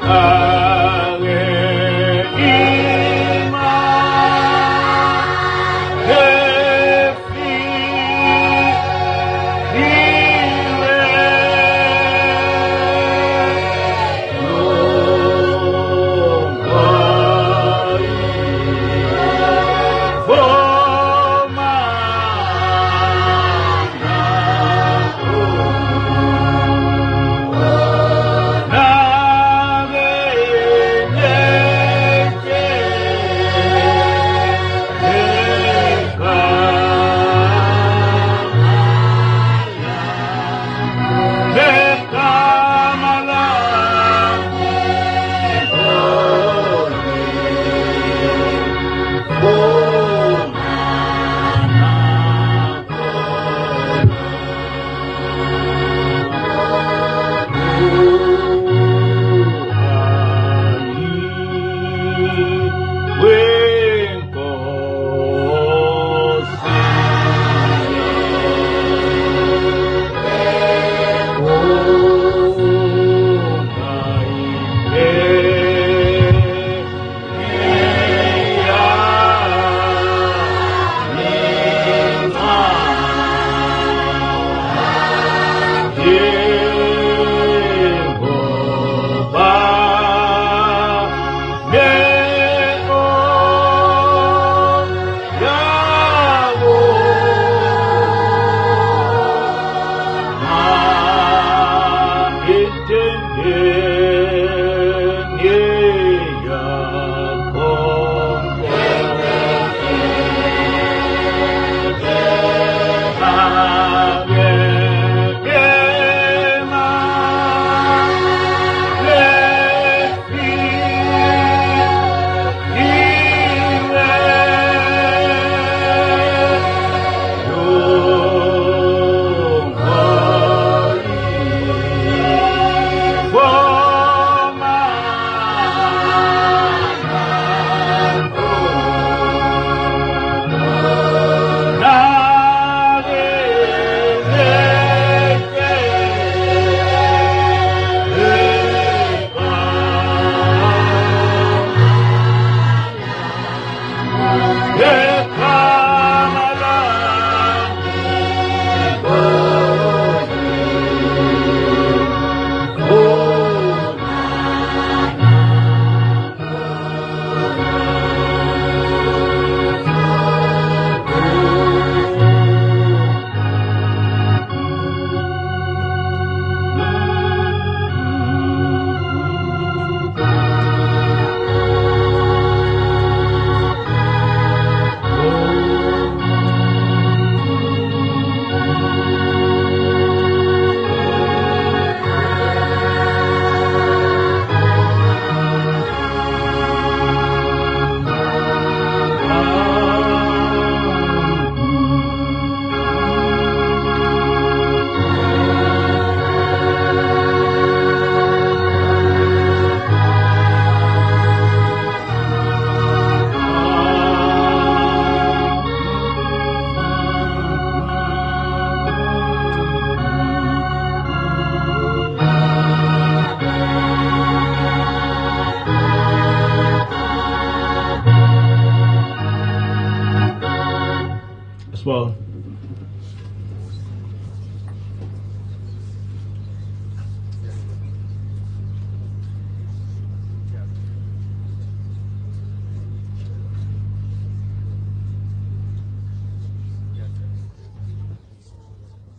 well.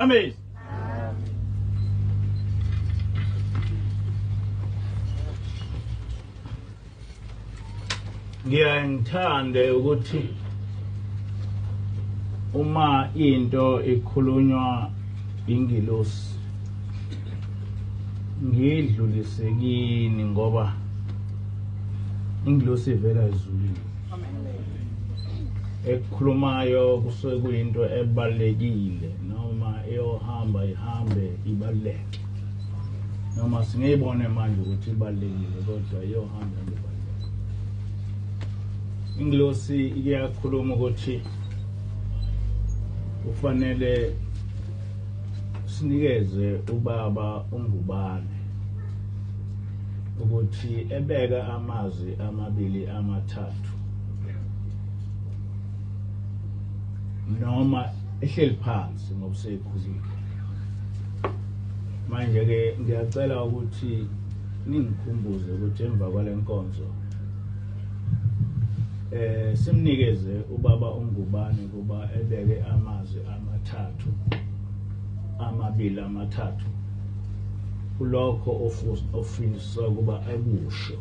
Amen. Ngiyangithanda ukuthi uma into ikhulunywa ingilosi ngidlulisekini ngoba ingilosi ivela ezulwini. Ekukhulumayo kusuke kuyinto ebalekile noma eyohamba ihambe ibaleke noma singeyibone manje ukuthi ibalekile kodwa eyohamba ibaleke. Ingilosi iyakhuluma ukuthi ufanele sinikeze ubaba ungubane ukuthi ebeka amazwi amabili amathathu noma ehleli phansi ngoba sekhulile. Manje ke ngiyacela ukuthi ningikhumbuze ukuthi emva kwalenkonzo simnikeze ubaba uNgubane kuba ebeke amazwi amathathu amabili amathathu kulokho ofisa kuba akusho,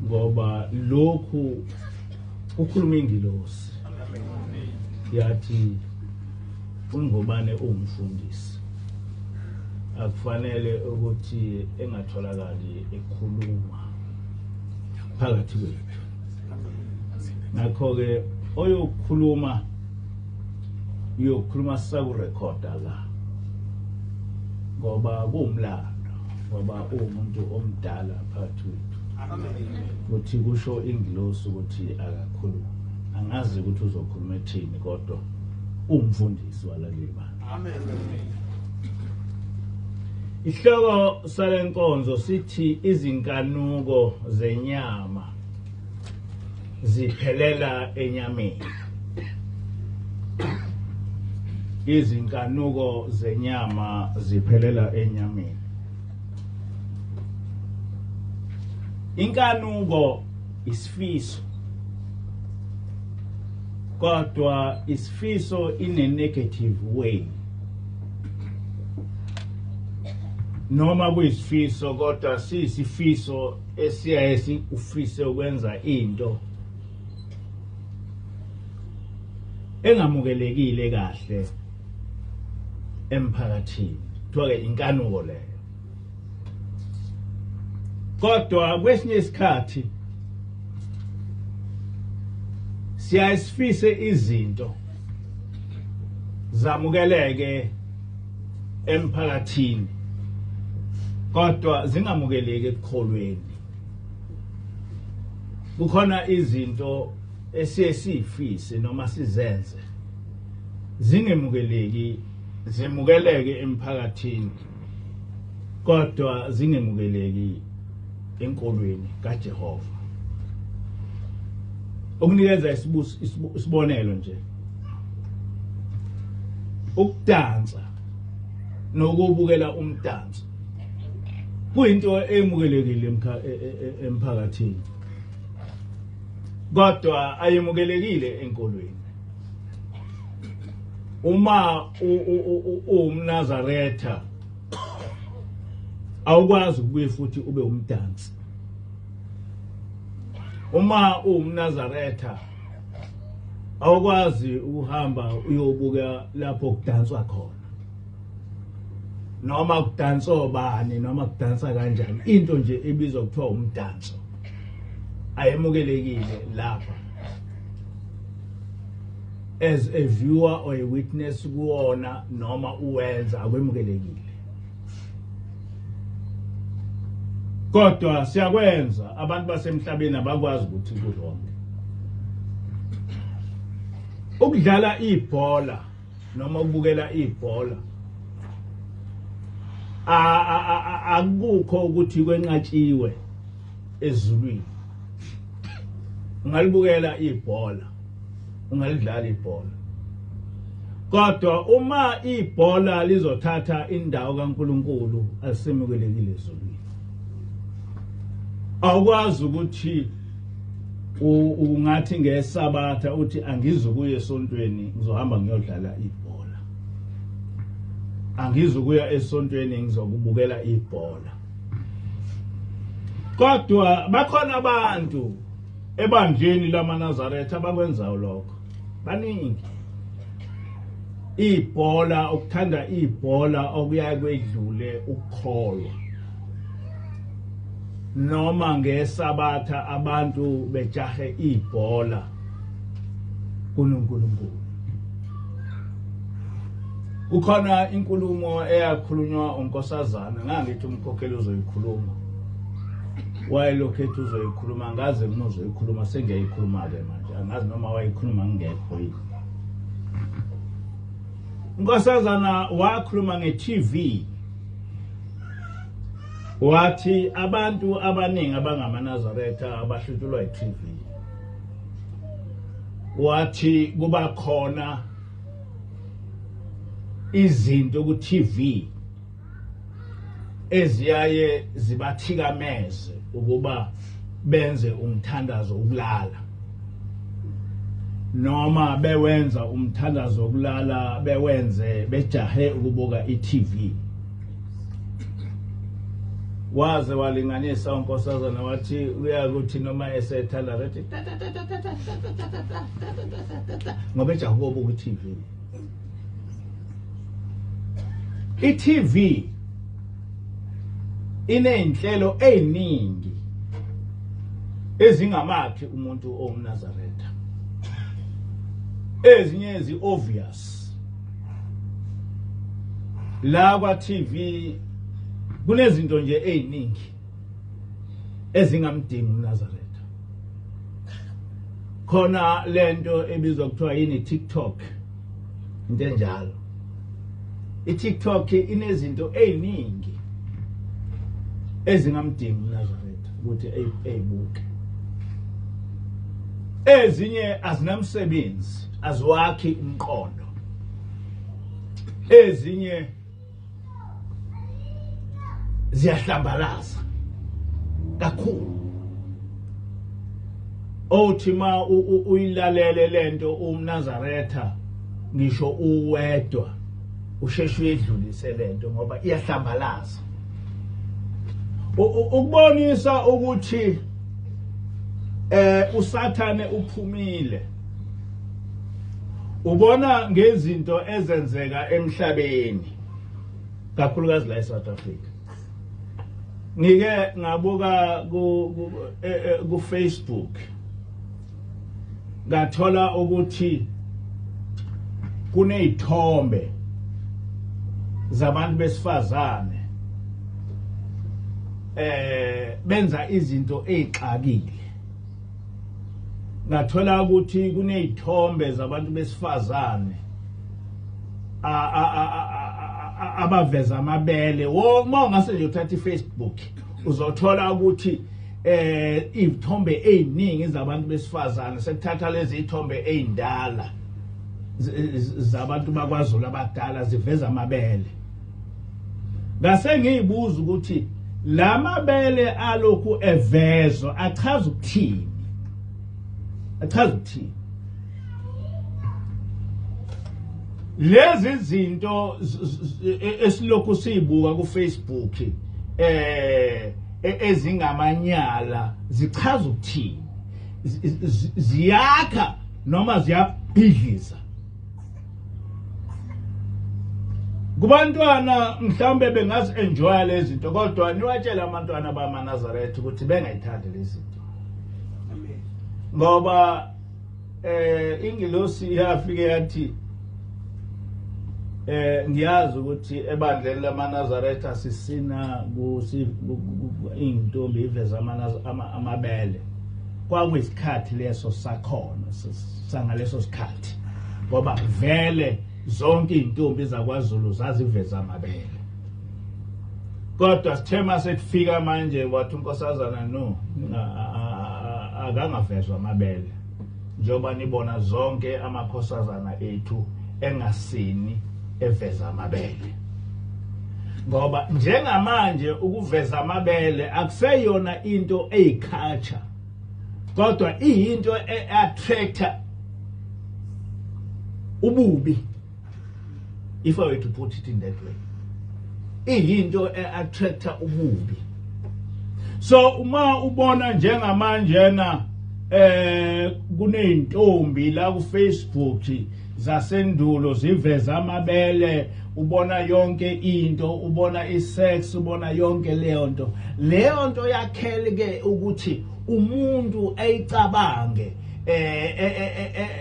ngoba lokhu ukhuluma ingilosi yathi uNgubane umfundisi, akufanele ukuthi engatholakali ekhuluma phakathi kwethu. Ngakho-ke oyokhuluma uyokhuluma sakurekhoda la, ngoba kuwumlando, ngoba umuntu omdala phakathi kwethu. Ukuthi kusho ingilosi ukuthi akakhuluma. Angazi ukuthi uzokhuluma ethini, kodwa umfundisi walaleli bantu. Amen. Ihloko salenkonzo sithi izinkanuko zenyama ziphelela enyameni. Izinkanuko zenyama ziphelela enyameni. Inkanuko isifiso, kodwa isifiso in a negative way. Noma kuyisifiso kodwa siyisifiso esiyaye sikufise ukwenza into engamukelekile kahle emphakathini, kuthiwa ke inkanuko leyo. Kodwa kwesinye isikhathi siyasifise izinto zamukeleke emphakathini kodwa zingamukeleki ekukholweni. Kukhona izinto esiyesifise noma sizenze zingemukeleki, zimukeleke emphakathini kodwa zingemukeleki enkolweni kaJehova. Ukunikeza isibonelo nje, ukudansa nokubukela umdanso kuyinto emukelekile emphakathini kodwa ayemukelekile enkolweni. Uma uMnazaretha awukwazi ukubuye futhi ube umdansi. Uma uMnazaretha awukwazi ukuhamba uyobuka lapho kudanswa khona, noma kudanso bani noma kudansa kanjani, into nje ebizwa kuthiwa umdanso ayemukelekile lapha as a viewer or a witness kuwona, noma uwenza akwemukelekile. Kodwa siyakwenza, abantu basemhlabeni abakwazi ukuthi kulonke. Ukudlala ibhola noma ukubukela ibhola akukho ukuthi kwenqatshiwe ezulwini. Ungalibukela ibhola, ungalidlala ibhola, kodwa uma ibhola lizothatha indawo kaNkulunkulu asisemukelekile ezulwini. Awukwazi ukuthi ungathi ngeSabatha uthi angizukuya esontweni ngizohamba ngiyodlala ibhola, angizukuya esontweni ngizokubukela ibhola. Kodwa bakhona abantu ebandleni lamaNazaretha abakwenzayo lokho, baningi. Ibhola, ukuthanda ibhola okuyaye kwedlule ukukholwa, noma ngeSabatha abantu bejahe ibhola kuNkulunkulu. Kukhona inkulumo eyakhulunywa unkosazana, ngangithi umkhokheli uzoyikhuluma, wayelokhethu uzoyikhuluma, ngaze uzoyikhuluma, sengiyayikhuluma-ke manje, angazi noma wayikhuluma ngingekho yini. Unkosazana wakhuluma nge-TV, wathi abantu abaningi abangamaNazaretha abahluthulwa iTV wathi kuba khona izinto ku TV eziyaye zibathikameze ukuba benze umthandazo wokulala noma bewenza umthandazo wokulala bewenze bejahe ukubuka iTV. Waze walinganisa unkosazana wathi uyakuthi noma esethanda rethi ngoba ejahe ukubuka iTV. iTV inenhlelo eziningi ezingamakhi umuntu owumNazaretha. Ezinye ezi obvious la kwa TV kunezinto nje eziningi ezingamdingi uNazaretha. Khona lento ebizwa kuthiwa yini TikTok into enjalo. iTikTok inezinto eziningi ezingamdingi uNazaretha ukuthi eyibuke. Ezinye azinamsebenzi aziwakhi umqondo. Ezinye ziyahlambalaza kakhulu. Othi ma uyilalele lento umNazaretha ngisho uwedwa usheshe uyedlulise lento ngoba iyahlambalaza. Ukubonisa ukuthi uSathane uphumile. Ubona ngezinto ezenzeka emhlabeni kakhulukazi la eSouth Africa. Ngike ngabuka ku Facebook ngathola ukuthi kunezithombe zabantu besifazane benza izinto ezixakile. Ngathola ukuthi kunezithombe zabantu besifazane abaveza amabele. Uma ungase nje uthatha iFacebook uzothola ukuthi izithombe eziningi zabantu besifazane sekuthatha lezi izithombe ezindala zabantu bakwaZulu abadala ziveza amabele. Ngase ngiyibuza ukuthi la mabele alokhu evezwa achaza ukuthini? Achaza ukuthini? Lezi zinto esilokhu sizibuka ku Facebook ezingamanyala zichaza ukuthini? Ziyakha noma ziyabhidliza? Kubantwana mhlambe bengazi enjoy lezi zinto kodwa niwatshela abantwana bamaNazaretha ukuthi bengayithandi lezi zinto. Amen. Ngoba ingilosi yafike yathi ngiyazi ukuthi ebandleni lamaNazaretha sisina intombi iveza amabele. Kwakuyisikhathi leso sakhona sangaleso sikhathi ngoba vele zonke intombi zakwaZulu zaziveza amabele. Kodwa sithema sekufika manje wathi unkosazana no akangavezwa amabele. Njoba nibona zonke amakhosazana ethu engasini eveza amabele. Ngoba njengamanje ukuveza amabele akuseyona into eyiculture. Kodwa iyinto eattracta ububi. If I were to put it in that way. Iyinto eattracta ububi. So uma ubona njengamanjena kuneyintombi la ku Facebook zasendulo ziveza amabele, ubona yonke into, ubona isex, ubona yonke leyo nto yakheleke ukuthi umuntu ayicabange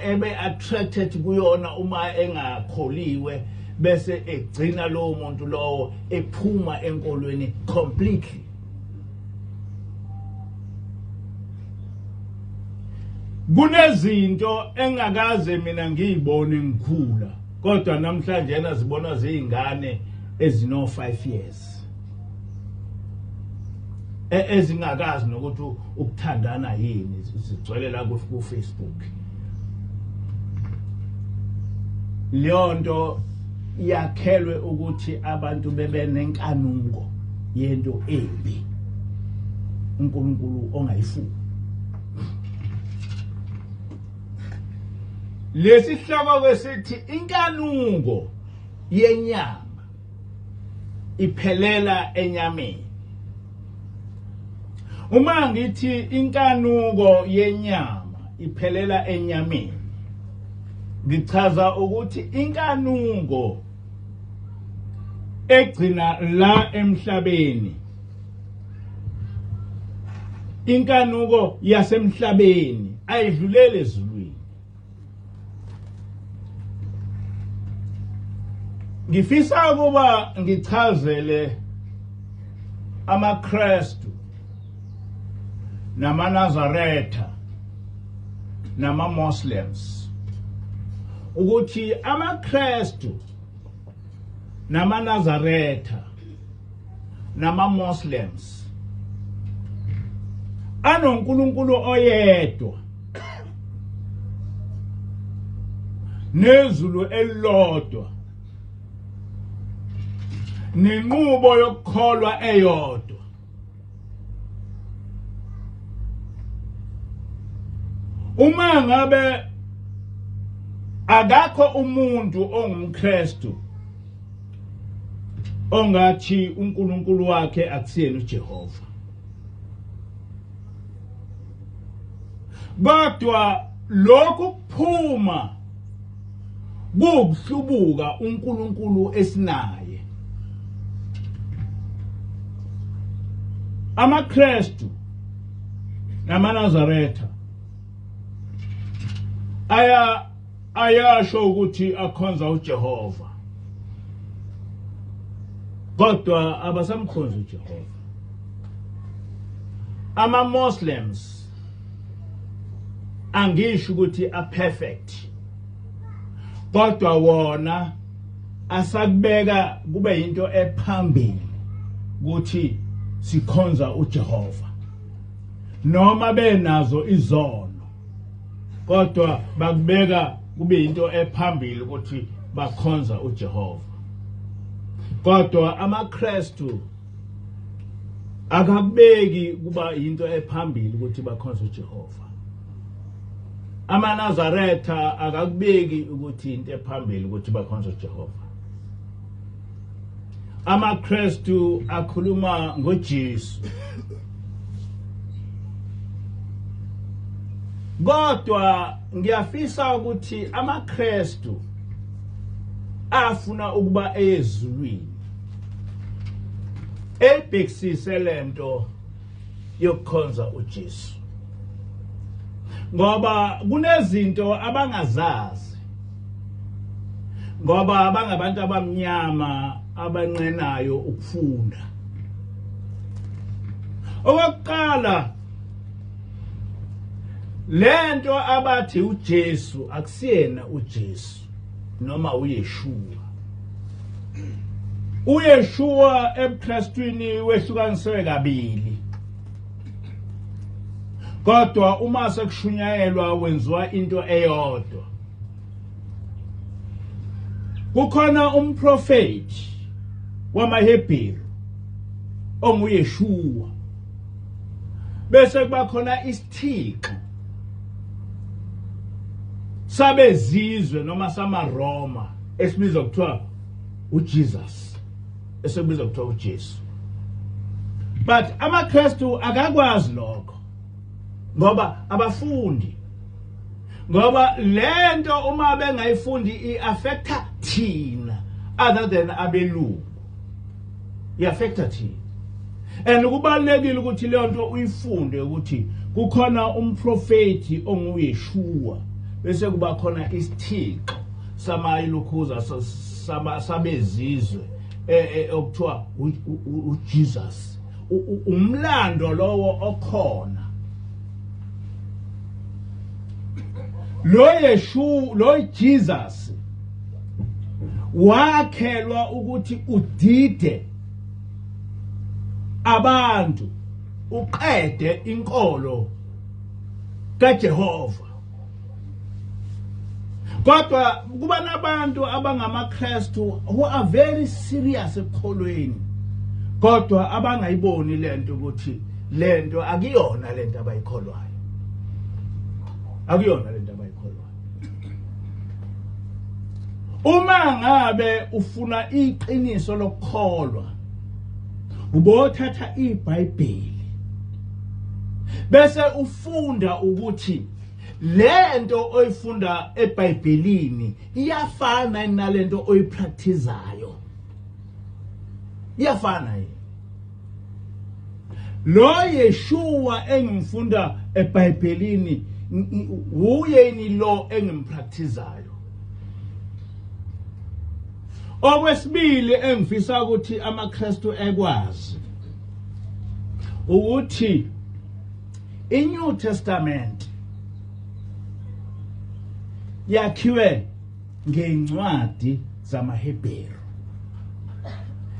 ebe attracted kuyona uma engakholiwe bese egcina lo muntu lowo ephuma enkolweni completely. Kunezinto engakaze mina ngiyibone ngikhula kodwa namhlanje nazibona zingane ezino 5 years. ezingakazi nokuthi ukuthandana yini sigcwele la ku Facebook. Leyo yakhelwe ukuthi abantu bebe nenkanuko yento embi uNkulunkulu ongayifuni. Lesihloko kwesithi inkanuko yenyama iphelela enyameni. Uma ngithi inkanuko yenyama iphelela enyameni, ngichaza ukuthi inkanuko egcina la emhlabeni, inkanuko yasemhlabeni ayidlulele ezulwini. Ngifisa ukuba ngichazele amaKristu namaNazaretha namaMuslims ukuthi amaKristu namaNazaretha namaMuslims anoNkulunkulu oyedwa nezulu elilodwa nenqubo yokukholwa eyodwa. Uma ngabe akakho umuntu ongumKristu ongathi uNkulunkulu wakhe akusiyena uJehova, kodwa lokhu kuphuma kuhlubuka uNkulunkulu esinaye. AmaKristu namaNazaretha ayasho ukuthi akhonza uJehova, kodwa abasamkhonza uJehova. AmaMuslims angisho ukuthi aperfect, kodwa wona asakubeka kube into ephambili ukuthi sikhonza uJehova, noma benazo izono, kodwa bakubeka kube into ephambili ukuthi bakhonza uJehova. Kodwa amaKristu akakubeki kuba into ephambili ukuthi bakhonza uJehova. AmaNazaretha akakubeki ukuthi into ephambili ukuthi bakhonza uJehova. AmaKristu akhuluma ngoJesu, kodwa ngiyafisa ukuthi amaKristu afuna ukuba ezulwini, ebhekisise lento yokukhonza uJesu, ngoba kunezinto abangazazi, ngoba abangabantu abamnyama abanqenayo ukufunda. Okokuqala, lento abathi uJesu akusiyena uJesu noma uYeshua. uYeshua ebuKristwini wehlukaniswe kabili, kodwa uma sekushunyayelwa wenziwa into eyodwa. Kukhona umprofeti wamaHebheru onguYeshua, bese kuba khona isithixo sabezizwe noma samaRoma esibizwa kuthiwa uJesus, esibizwa kuthiwa uJesu. But amaKristu akakwazi lokho ngoba abafundi, ngoba lento uma bengayifundi iaffecta thina other than abelungu, iaffecta thina. And kubalekile ukuthi le nto uyifunde ukuthi kukhona umprofeti onguYeshua, bese kuba khona isithixo samayilukhuza sabezizwe okuthiwa uJesus. Umlando lowo okhona, lo Jesus wakhelwa ukuthi udide abantu uqede inkolo kaJehova. Kodwa kuba nabantu abangamaKristu who are very serious ekholweni, kodwa abangayiboni lento ukuthi lento akuyona lento abayikholwayo. Akuyona lento abayikholwayo. Uma ngabe ufuna iqiniso lokukholwa, ubothatha iBhayibheli bese ufunda ukuthi lento oyifunda eBhayibhelini iyafana nalento oyipracticeayo. Iyafana yini? Lo Yeshua engimfunda eBhayibhelini uyeni lo engimpracticeayo. Okwesibili engifisa ukuthi amaKristu ekwazi ukuthi iNew Testament yakhiwe ngeincwadi zamaHebheru,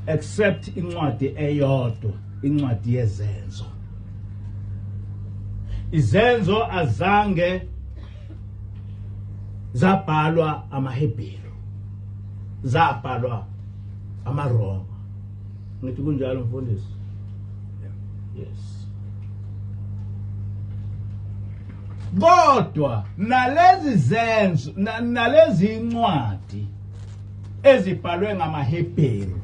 except incwadi eyodwa, incwadi yezenzo. Izenzo azange zabhalwa amaHebheru, zabhalwa amaRoma. Ngithi kunjalo mfundisi? Yes. Kodwa nalezi zenzo nalezi incwadi ezibhalwe ngamaHebheru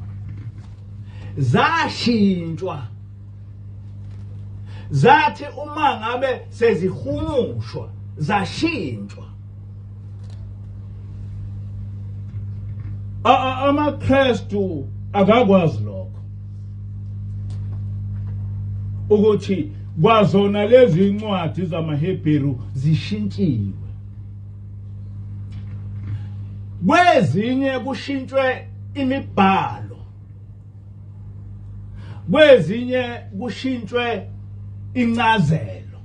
zashintshwa, zathi uma ngabe sezihumushwa zashintshwa. AmaKristu akakwazi lokho, ukuthi kwazona lezi incwadi zamaHebheru zishintshiwe. Kwezinye kushintshwe imibhalo, kwezinye kushintshwe incazelo.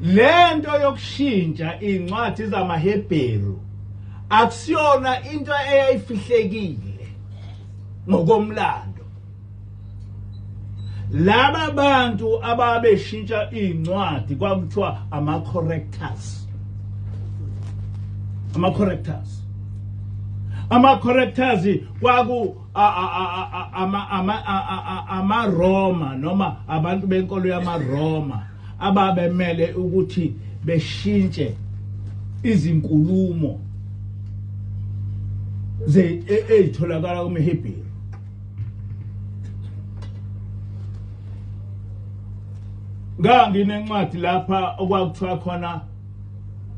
Lento yokushintsha incwadi zamaHebheru akusiyona into eyayifihlekile ngokomlando. Laba bantu ababeshintsha incwadi kwakuthiwa ama-correctors. Ama-correctors kwaku amaRoma noma abantu benkolo yamaRoma ababemele ukuthi beshintshe izinkulumo ezitholakala kumaHebheru. Nganginencwadi lapha okwakuthiwa khona,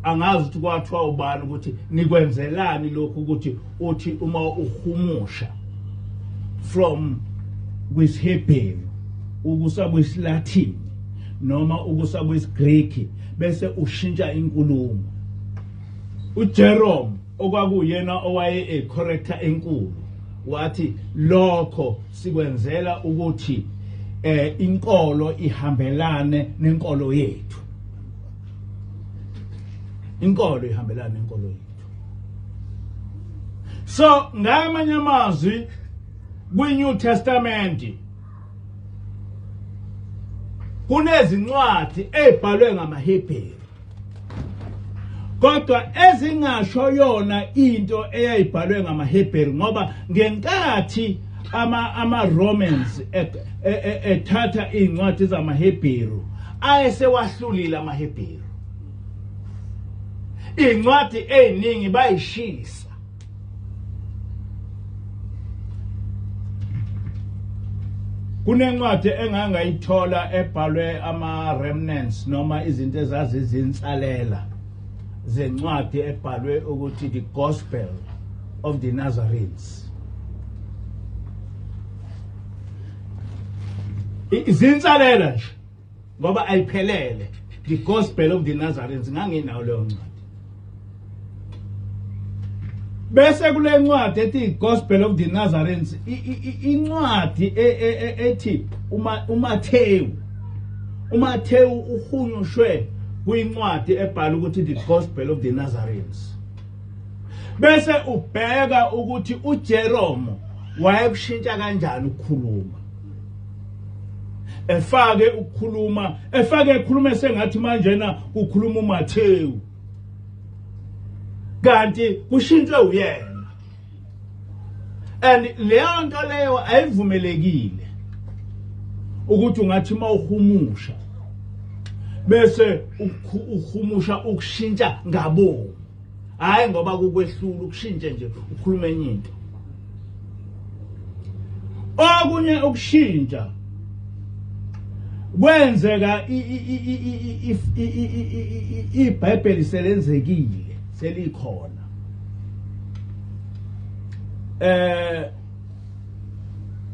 angazi ukuthi kwathiwa ubani ukuthi nikwenzelani lokho, ukuthi uthi uma uhumusha from kwisHebheru ukusa kwisiLatin noma ukusa kwisiGreek bese ushintsha inkulumo. uJerome okwakuyena owaye corrector enkulu wathi lokho sikwenzela ukuthi inkolo ihambelane nenkolo yethu. Inkolo ihambelane nenkolo yethu. So ngamanye amazwi kwiNew Testament kunezincwadi ezibhalwe ngamaHebheru, kodwa ezingasho yona into eyayibhalwe ngamaHebheru, ngoba ngenkathi ama-Romans ethatha incwadi zamaHebheru ayesewahlulile amaHebheru. Incwadi eziningi bayishisa. Kunencwadi engangayithola ebhalwe ama-remnants noma izinto ezazizinsalela zencwadi ebhalwe ukuthi the Gospel of the Nazarenes. Izinsalela nje ngoba ayiphelele, the Gospel of the Nazarenes nganginawo leyo ncwadi. Bese kule ncwadi ethi Gospel of the Nazarenes incwadi ethi uMathewu uhunyushwe kwincwadi ebhala ukuthi the Gospel of the Nazarenes. Bese ubheka ukuthi uJerome wayekushintsha kanjani ukukhuluma. efake ukukhuluma ekhuluma sengathi manje na ukhuluma uMathewu kanti kushintshwe uyena and leyo nto leyo ayivumelekile ukuthi ungathi mawuhumusha bese uhumusha ukushintsha ngabo hayi ngoba kukwehlula ukushintsha nje ukhuluma enye into okunye ukushintsha kwenzeka iBhayibheli selenzekile selikhona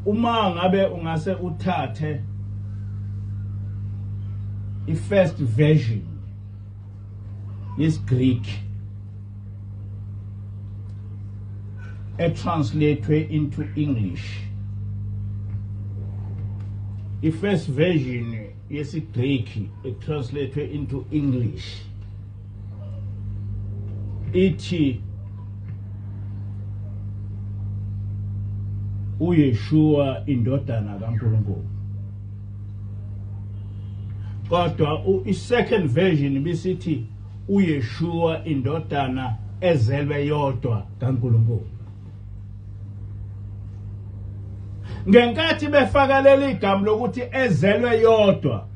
uma ngabe ungase uthathe i-first version is-Greek translated into English. I-first version yesi-Greek translated into English ithi uYeshua indodana kaNkulunkulu. Kodwa i-second version bisithi uYeshua indodana ezelwe yodwa kaNkulunkulu. Ngenkathi befaka leli igama lokuthi ezelwe yodwa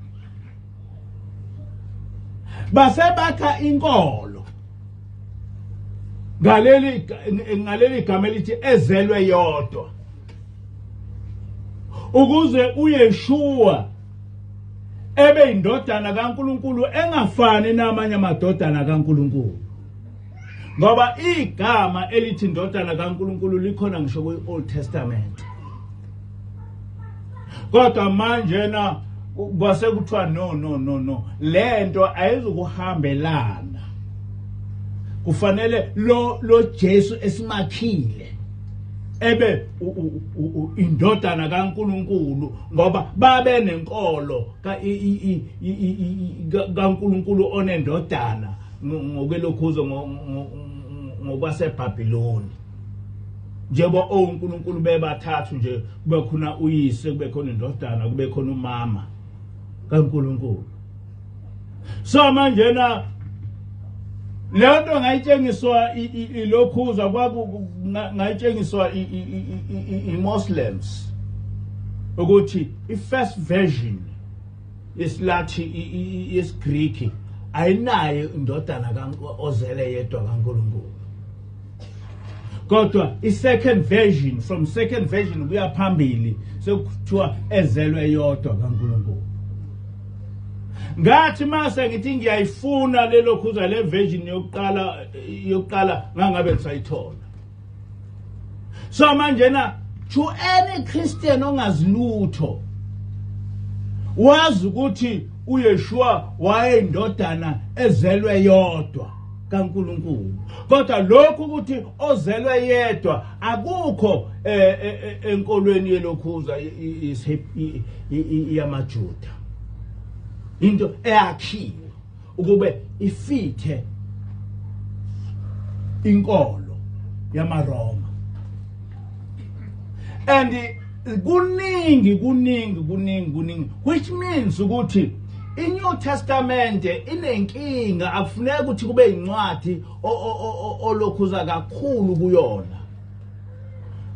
base bakha inkolo ngaleli igama elithi ezelwe yodwa ukuze uYeshua ebe indodana kaNkulunkulu engafani namanye amadodana kaNkulunkulu ngoba igama elithi indodana kaNkulunkulu likhona ngisho kwi-Old Testament kodwa manje na kwase kuthiwa no lento ayizukuhambelana kufanele lo Jesu esimakhile ebe indodana kaNkulunkulu ngoba babe nenkolo kaNkulunkulu onendodana ngokwelokhuzo ngokwaseBhabhiloni njengoba uNkulunkulu bebathathu nje kube khona uyise kube khona indodana kube khona umama kaNkulunkulu so manje na lento ngayitshengiswa ilokhuza ngayitshengiswa iMuslims ukuthi i-first version isilathi isiGreek ayinayo indodana ozele yedwa kaNkulunkulu kodwa i-second version from second version kuya phambili sekuthiwa ezelwe yodwa kaNkulunkulu ngathi mase ngithi ngiyayifuna lelokhuza le version yokuqala ngangabe ngisayithola so manje na to any Christian ongazilutho wazi ukuthi uYeshua wayeyindodana ezelwe yodwa kaNkulunkulu kodwa lokhu ukuthi ozelwe yedwa akukho enkolweni yelokhuza yamaJuda into eyakhiwe ukube ifithe inkolo yamaRoma and kuningi which means ukuthi iNew Testament inenkinga akufuneki ukuthi kube incwadi olokhuza kakhulu kuyona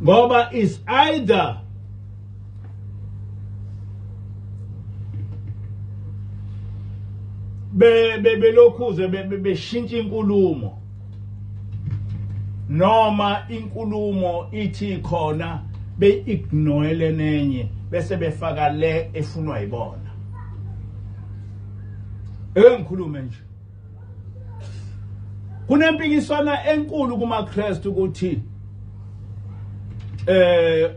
ngoba is either belokhuze beshintsha inkulumo noma inkulumo ithi khona be-ignore nenye bese befaka le efunwa yibona engikhulume nje kunempikiswana enkulu kumaKristu ukuthi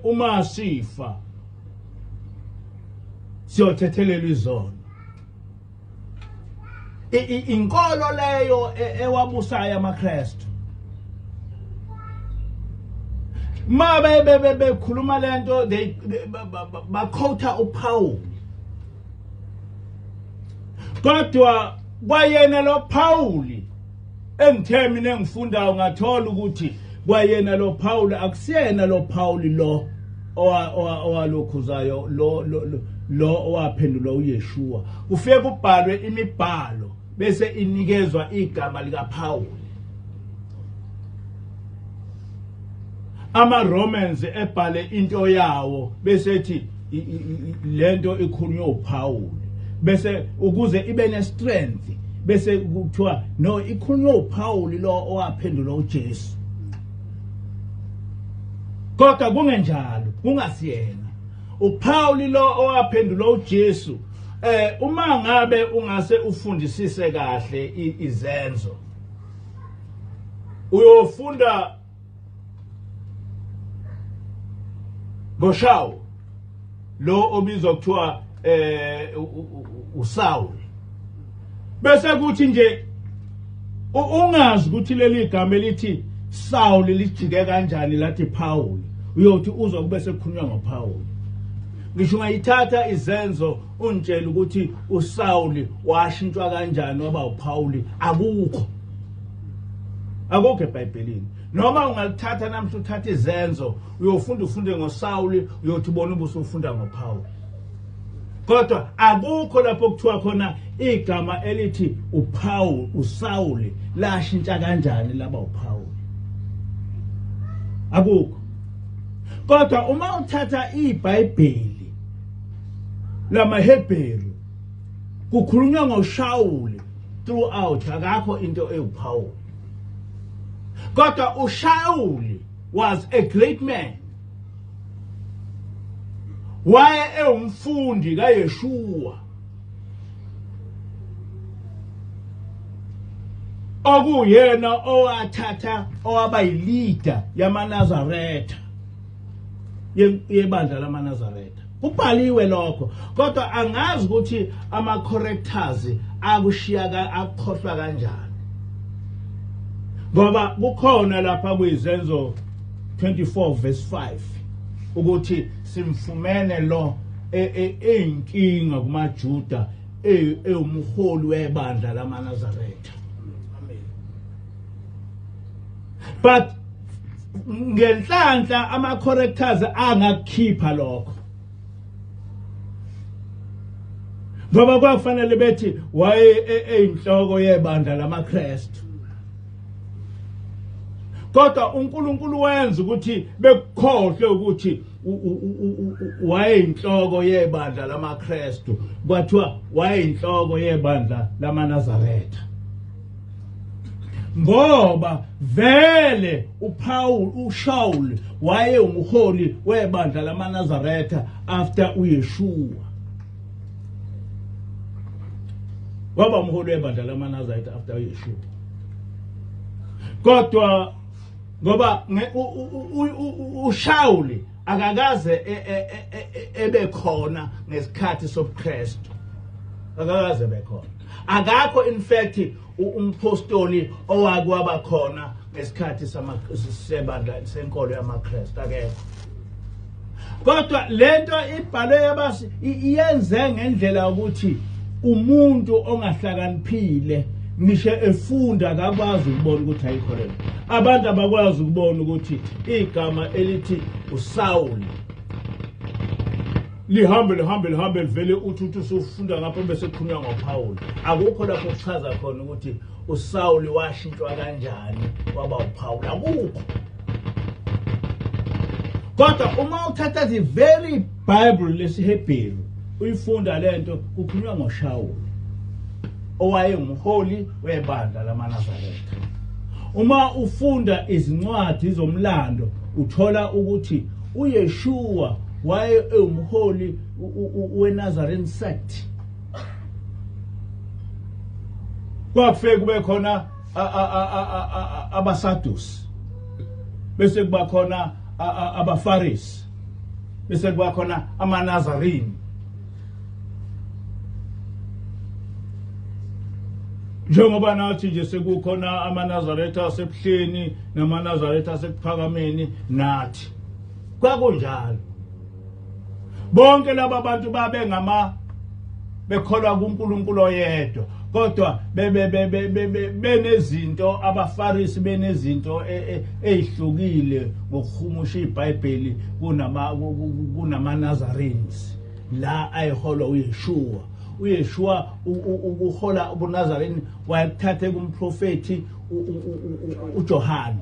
uma sifa siyothethelelwa izono inkolo leyo ewabusayo amaKristu mabe bekhuluma lento bakhotha uPaul kodwa kwayena lo Pauli engithe mina engifundayo ngathola ukuthi kwayena lo Paul akusiyena lo Paul lo owalokhuzayo lo owaphendula uYeshua kufike kubhalwe imibhalo bese inikezwa igama lika Paul. Ama Romans ebhale into yawo bese ethi lento ikhulunywa uPaul bese ukuze ibe ne strength bese kuthiwa no ikhulunywa uPaul lo owaphendula uJesu. Kodwa kungenjalo kungasiyena uPaul lo owaphendula uJesu. Uma ngabe ungase ufundisise kahle izenzo uyofunda ngoshawu lo obizwa kuthiwa uSaul bese kuthi nje ungazi ukuthi leli gama elithi Saul lijike kanjani lathi Paul uyothi uzwa kube sekukhulunywa ngoPaul. Ngisho ungayithatha izenzo untshela ukuthi uSaul washintshwa kanjani waba uPaul akukho eBhayibhelini. Noma ungalithatha namhla uthatha izenzo ufunde ngoSaul uyothi bona ubuso ufunda ngoPaul. Kodwa akukho lapho kuthiwa khona igama elithi uSaul lashintsha kanjani laba uPaul. Akukho. Kodwa uma uthatha iBhayibheli lamaHebheru kukhulunywa ngoShaul throughout akakho into eUPaul. Kodwa uShaul was a great man. Waye umfundi kaYeshua. Okuyena owathatha owaba yileader yamaNazaretha. Yebandla lamaNazaretha. Kubhaliwe lokho. Kodwa angazi ukuthi ama correctors akushiya akukhohlwa kanjani. Ngoba kukhona lapha kuyizenzo 24 verse 5 ukuthi simfumene lo einkinga kumaJuda umholi webandla lamaNazaretha. Amen. But ngenhlanhla ama correctors angakhipha lokho. Ngoba kwafanele bethi waye einhloko yebandla lamaKristu. Kodwa uNkulunkulu wenza ukuthi bekukhohle ukuthi wayeyinhloko yebandla lamaKristu kwathiwa wayeyinhloko yebandla lamaNazaretha. Ngoba vele uShaul waye umholi webandla lamaNazaretha after uYeshua. Waba umholi webandla lamaNazaretha after uYeshua. Kodwa ngoba uShaul akakaze ebekhona ngesikhathi sobuKristu. Akakaze bekhona. Akakho in fact umpostoli owakwaba khona ngesikhathi sebandla senkolo yamaKristu akekho. Kodwa lento ibhalwe yabasi iyenze ngendlela ukuthi umuntu ongahlakaniphile ngisho efunda akakwazi ukubona ukuthi ayikholelo. Abantu abakwazi ukubona ukuthi igama elithi uSaul lihambe vele uthi usufunda ngapho bese kukhulunywa ngoPaul. Akukho lapho kuchaza khona ukuthi uSaul washintshwa kanjani waba uPaul. Akukho. Kodwa uma uthatha the very Bible lesiHebheru uyifunda lento kukhulunywa ngoShaul owaye umholi webandla lamaNazaretha. Uma ufunda izincwadi zomlando uthola ukuthi uYeshua waye umholi weNazarene sect. Kwafike kube khona abaSaddusi bese kuba khona abaFarisi bese kuba khona amaNazarene. Njengoba nathi nje sekukhona amaNazaretha asebuhleni namaNazaretha asephakameni nathi kwakunjalo. Bonke laba bantu babe bekholwa kuNkulunkulu oyedwa kodwa benezinto abaFarisi benezinto ezihlukile ngokuhumusha iBhayibheli kunamaNazarenes. la ayiholwa uYeshua. uYeshua ukuhola ubuNazarene wayekuthathe kumprofeti uJohane.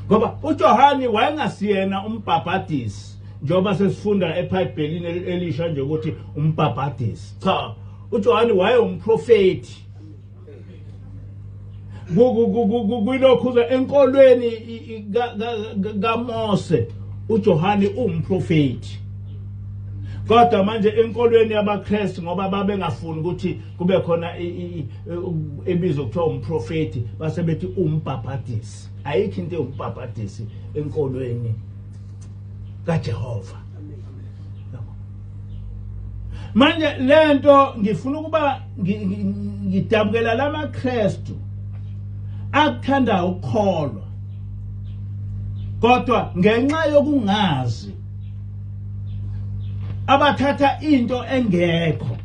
Ngoba uJohane wayengasiyena umbhaphatisi njengoba sesifunda eBhayibhelini elisha nje ukuthi umbhaphatisi. Cha, uJohane wayengumprofeti. Kulokhu enkolweni kaMose uJohane umprofeti. Kodwa manje enkolweni yabaKristu ngoba babengafuni ukuthi kube khona ebizo kuthiwa umprofeti base bethi umbhaphatisi. Ayikho into umbhaphatisi enkolweni kaJehova. Manje lento ngifuna ukuba ngidabukela lamaKristu akuthanda ukukholwa kodwa ngenxa yokungazi abathatha into engekho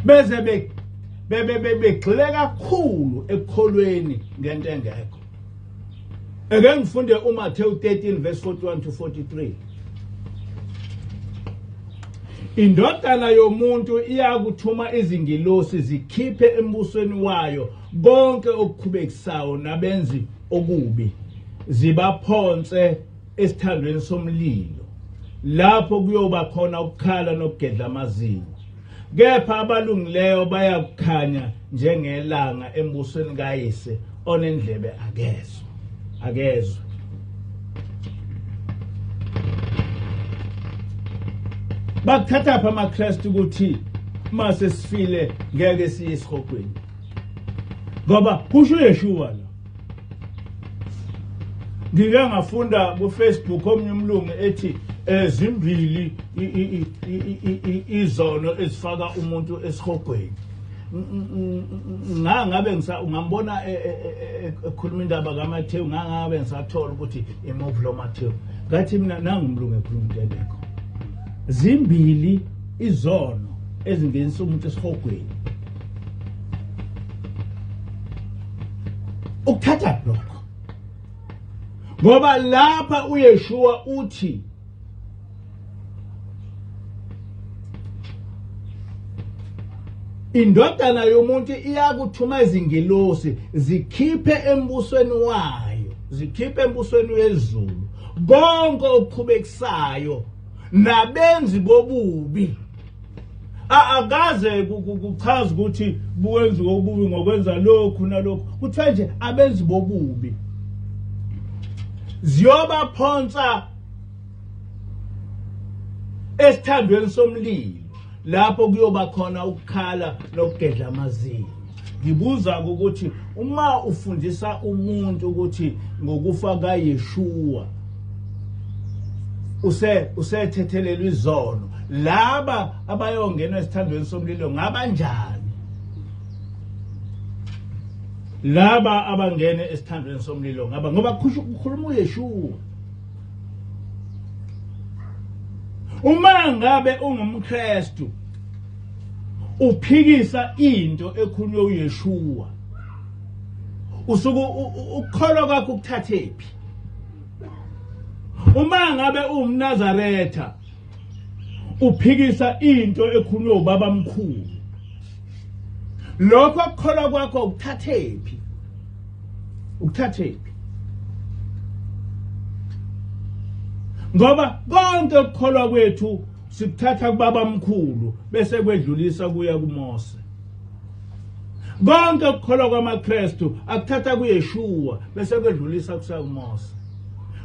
beze begxile kakhulu ekukholweni ngento engekho. Ake ngifunde uMathewu 13 verse 41 to 43. Indodana yomuntu iyakuthuma izingilosi zikhiphe embusweni wayo konke okukhubekisayo nabenzi okubi zibaphonse esithandweni somlilo lapho kuyoba khona ukukhala nokugedla amazinyo. Kepha abalungileyo bayakukhanya njengelanga embusweni kaYise onendlebe akezwe. Bakuthatha pha amaKristu ukuthi mase sifile ngeke siye esihogweni. Ngoba kusho uYeshua la. Ngike ngafunda ku Facebook omnye umlungu ethi ezimbili izono ezifaka umuntu esihogweni. Ngabe ungambona ekhuluma indaba kaMathewu ngabe ngisathola ukuthi imove lo Mathewu. Ngathi mina nangumlungu ekhuluma into engekho. Zimbili izono ezingenisa umuntu esihogweni. Ukuthatha lokho. Ngoba lapha uYeshua uthi indodana yomuntu iyakuthuma izingilosi zikhiphe embusweni wayo, zikhiphe embusweni wezulu konke okuqhubekisayo nabenzi bobubi. Akaze kuchaza ukuthi buwenza obubi ngokwenza lokhu nalokhu. Kuthiwa nje abenzi bobubi ziyobaphonsa esithandweni somlilo lapho kuyoba khona ukukhala nokugedla amazinyo. Ngibuza ukuthi uma ufundisa umuntu ukuthi ngokufa kaYeshua usethethelelwa izono, laba abayongena esithandweni somlilo ngabanjani? Laba abangene esithandweni somlilo ngaba ngoba kukhuluma uYeshua. Uma ngabe ungumKristu uphikisa into ekhulunywe uYeshua, usuku ukholwa kwakho ukuthathephi? Uma ngabe uwumNazaretha uphikisa into ekhulunywe ubaba mkhulu, lokho ukukholwa kwakho ukuthathephi? Ukuthathephi? Ngoba konke ukukholwa kwethu sikuthatha kubaba mkhulu bese kwedlulisa kuya kuMose. Konke ukukholwa kwamaKristu akuthatha kuYeshua bese kwedlulisa kusa kuMose.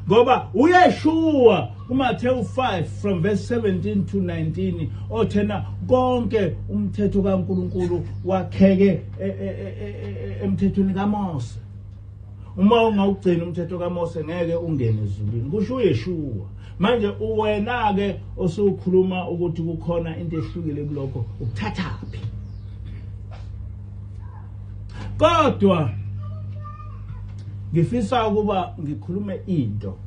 Ngoba uYeshua kuMathewu 5 from verse 17 to 19 othena konke umthetho kaNkulunkulu wakheke emthethweni kaMose. Uma ungawugcina umthetho kaMose ngeke ungene ezulwini. Kusho uYeshua. Manje wena ke osukhuluma ukuthi kukhona into ehlukile kulokho ukuthathaphi? Kodwa ngifisa ukuba ngikhulume into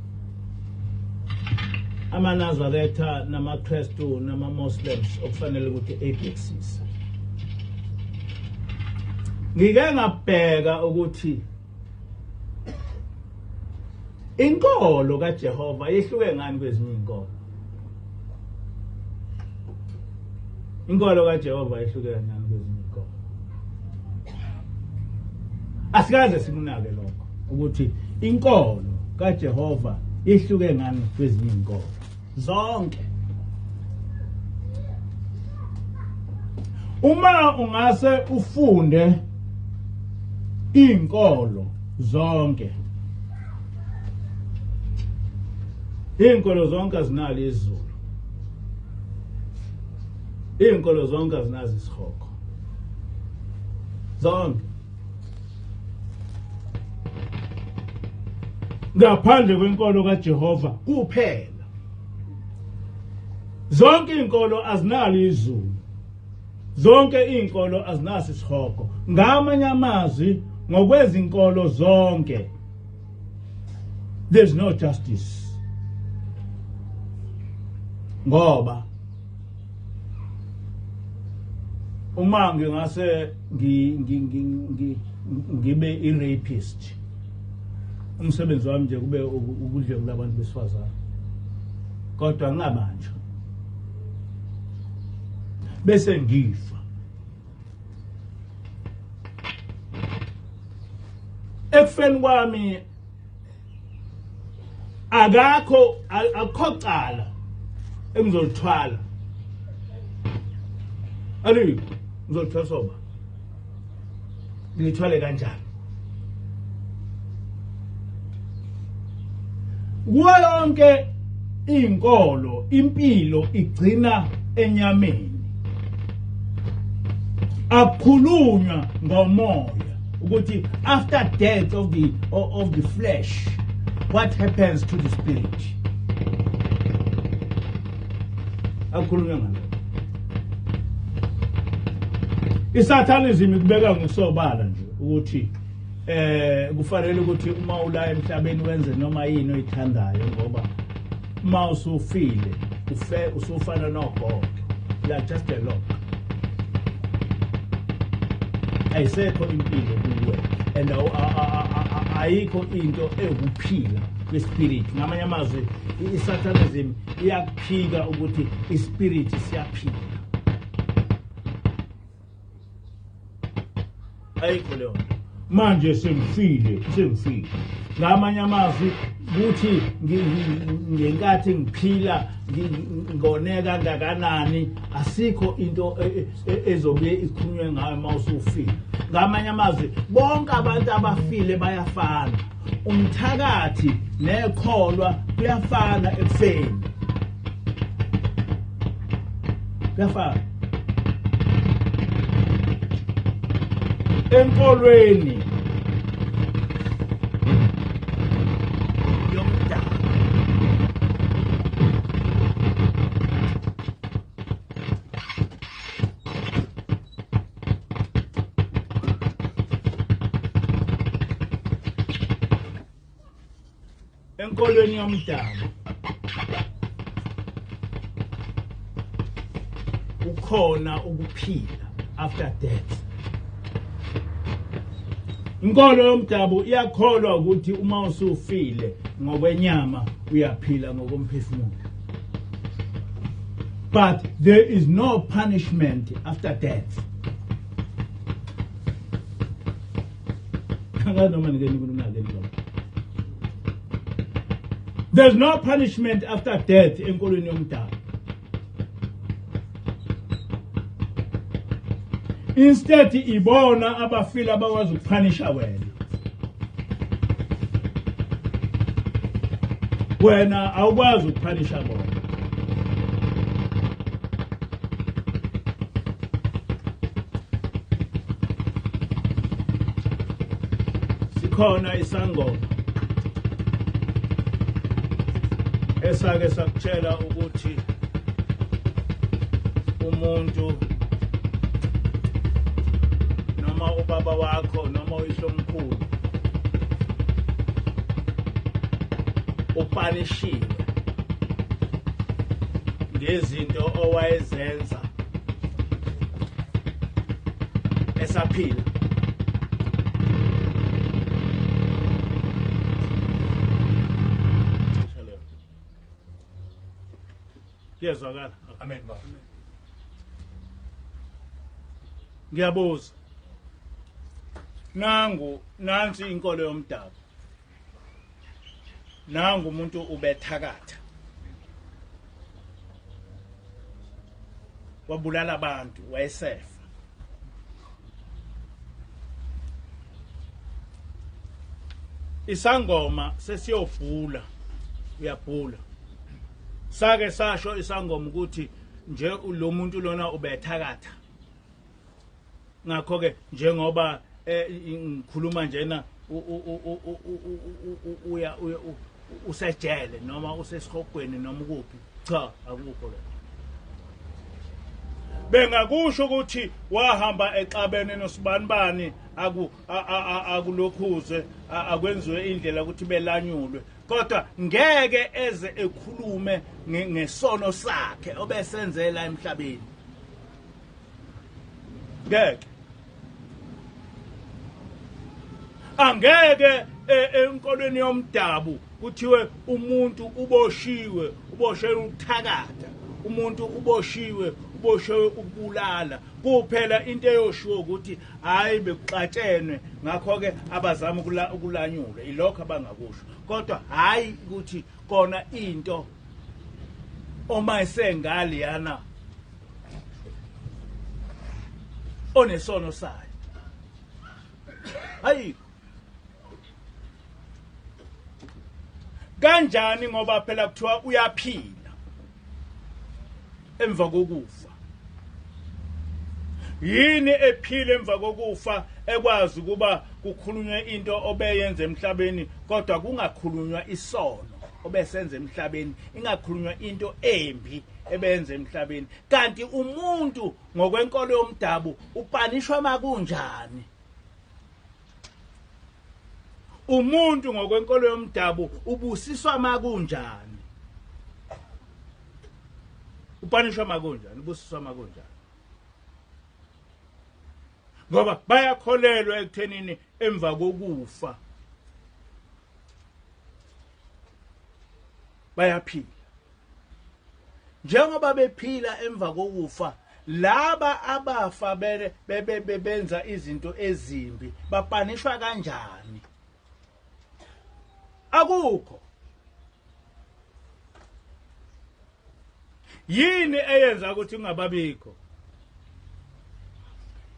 amaNazaretha namaKristu namaMuslims okufanele ukuthi ebhekisise. Ngike ngabheka ukuthi Inkolo kaJehova yehluke ngani kwezinye inkolo? Inkolo kaJehova yehluke ngani kwezinye inkolo? Asikaze sikunake lokho ukuthi inkolo kaJehova yehluke ngani kwezinye inkolo zonke. Uma ungase ufunde inkolo zonke, inkolo zonke azinalo izulu, inkolo zonke azinazo isihoko zonke, ngaphandle kwenkolo kaJehova kuphela. Zonke inkolo azinalo izulu, zonke inkolo azinaso isihoko. Ngamanye amazwi, ngokwezinkolo zonke, there's no justice. Ngoba uma ngingase ngibe i-rapist, umsebenzi wami nje kube ukudlwengula abantu besifazane, kodwa ngingabanjwa bese ngifa, ekufeni kwami akho cala engizolithwala. Alikho, ngizolithwala soba, ngilithwale kanjani? Kuyo yonke inkolo impilo igcina enyameni. Akukhulunywa ngomoya ukuthi after death of the flesh, what happens to the spirit? Akukhulunywa ngalo. Isatanism ikubeka ngosobala nje ukuthi kufanele ukuthi uma ula emhlabeni wenze noma yini oyithandayo, ngoba uma usufile usufana nogogo, you are just a log. Ayisekho impilo kuwe, and ayikho into ewukuphila kwespirit. Ngamanye amazwi isatanism iyakuphika ukuthi ispirit siyaphila. Ayikho leyo manje sengifile. Ngamanye amazwi ukuthi ngenkathi ngiphila ngoneka kangakanani, asikho into ezobe ikhulunywe ngayo uma usufile. Ngamanye amazwi bonke abantu abafile bayafana, umthakathi nekholwa kuyafana ekufeni, kuyafana. Enkolweni yomdala ukhona ukuphila after death. Inkolo yomdabu iyakholwa ukuthi uma usufile ngokwenyama uyaphila ngokomphefumulo. But there is no punishment after death. There's no punishment after death enkolweni yomdabu. Instead, ibona abafile abakwazi ukupunisha wena. Wena awukwazi ukupunisha bona. Sikhona isangoma esake sakutshela ukuthi umuntu noma ubaba wakho noma uyihlomkhulu upanishiwe ngezinto owayezenza esaphila. Kuyezwakala? Amen baba. Ngiyabuza. Nansi inkolo yomdabu. Nangu umuntu ubethakatha. Wabulala abantu, wayesefa. Isangoma sesiyobhula, uyabhula. Sake sasho isangoma ukuthi nje lo muntu lona ubethakatha. Ngakho ke njengoba ngikhuluma njena uya usejele noma usesihogweni noma ukuphi, cha akukho lo. Bengakusho ukuthi wahamba exabene nosibanibani akulokhuze akwenziwe indlela ukuthi belanyulwe, kodwa ngeke eze ekhulume ngesono sakhe obesenzela emhlabeni. Ngeke angeke enkolweni yomdabu kuthiwe umuntu uboshiwe ukuthakatha, umuntu uboshiwe ukubulala. Kuphela into eyoshiwo ukuthi hayi bekuxatshenwe, ngakho ke abazama ukulanyula, ilokho abangakusho, kodwa hayi ukuthi kona into oma isengali yana onesono sayo. Hayi kanjani ngoba phela kuthiwa uyaphila emva kokufa. Yini ephila emva kokufa ekwazi ukuba kukhulunywe into obeyenza emhlabeni kodwa kungakhulunywa isono obesenza emhlabeni, ingakhulunywa into embi ebenza emhlabeni? Kanti umuntu ngokwenkolo yomdabu upanishwa makunjani? Umuntu ngokwenkolo yomdabu ubusiswa makunjani? Upanishwa makunjani? Ubusiswa makunjani? Ngoba bayakholelwa ekuthenini emva kokufa bayaphila. Njengoba bephila emva kokufa, laba abafa benza izinto ezimbi bapanishwa kanjani? Akukho. Yini eyenza ukuthi ungababikho?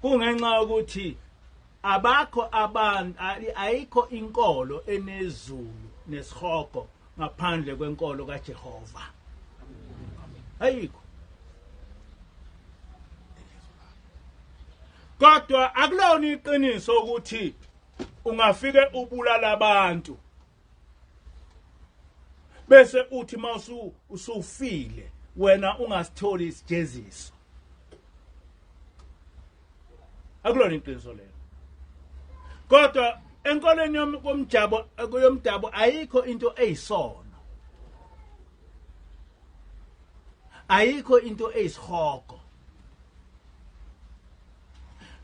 Kungenxa ukuthi abakho abantu, ayikho inkolo enezulu nesihogo ngaphandle kwenkolo kaJehova. Ayikho. Kodwa akulona iqiniso ukuthi ungafike ubulala abantu bese uthi mawusu usufile wena ungasitholi isijeziso. Akulona iqiniso lelo. Kodwa enkolweni yomdabu ayikho into eyisono. Ayikho into eyisihogo.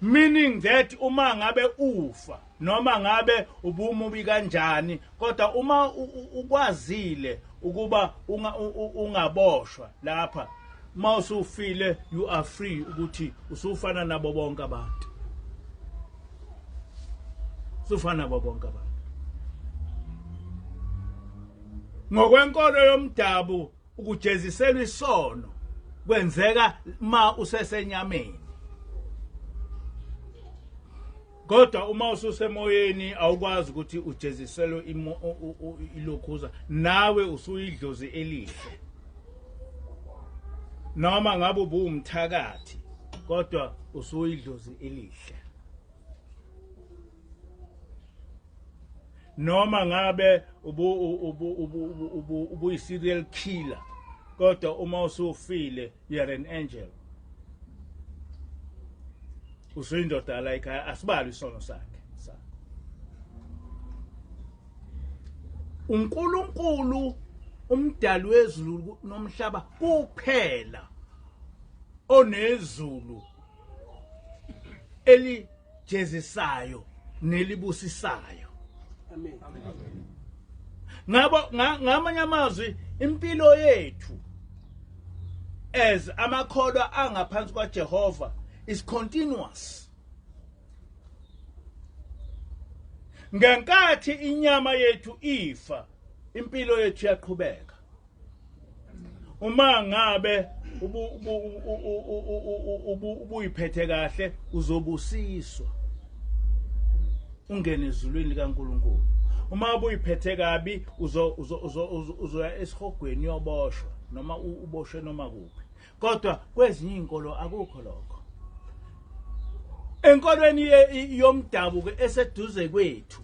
Meaning that uma ngabe ufa noma ngabe ubumubi kanjani, kodwa uma ukwazile ukuba ungaboshwa lapha, mawusufile you are free ukuthi usufana nabo bonke abantu. Usufana nabo bonke abantu. Ngokwenkolo yomdabu ukujeziselwa isono kwenzeka ma usesenyameni. Kodwa uma ususemoyeni awukwazi ukuthi ujeziselwe ilokhuza, nawe usuyidlozi elihle. Noma ngabe ubumthakathi kodwa usuyidlozi elihle. Noma ngabe ubu serial killer kodwa uma usufile you are an angel. Usuyindoda like asibali isono sakhe. uNkulunkulu umdali wezulu nomhlaba kuphela onezulu elijezisayo nelibusisayo. Amen. Ngamanye amazwi impilo yethu as amakholwa angaphansi kwaJehova is continuous. Ngenkathi inyama yethu ifa, impilo yethu iyaqhubeka. Uma ngabe ubuyiphethe kahle uzobusiswa. Ungene ezulwini likaNkulunkulu. Uma ubuyiphethe kabi uzoya esihogweni yoboshwa noma uboshwe noma kuphi. Kodwa kwezinye inkolo akukho lokho. Enkolweni yomdabu ke eseduze kwethu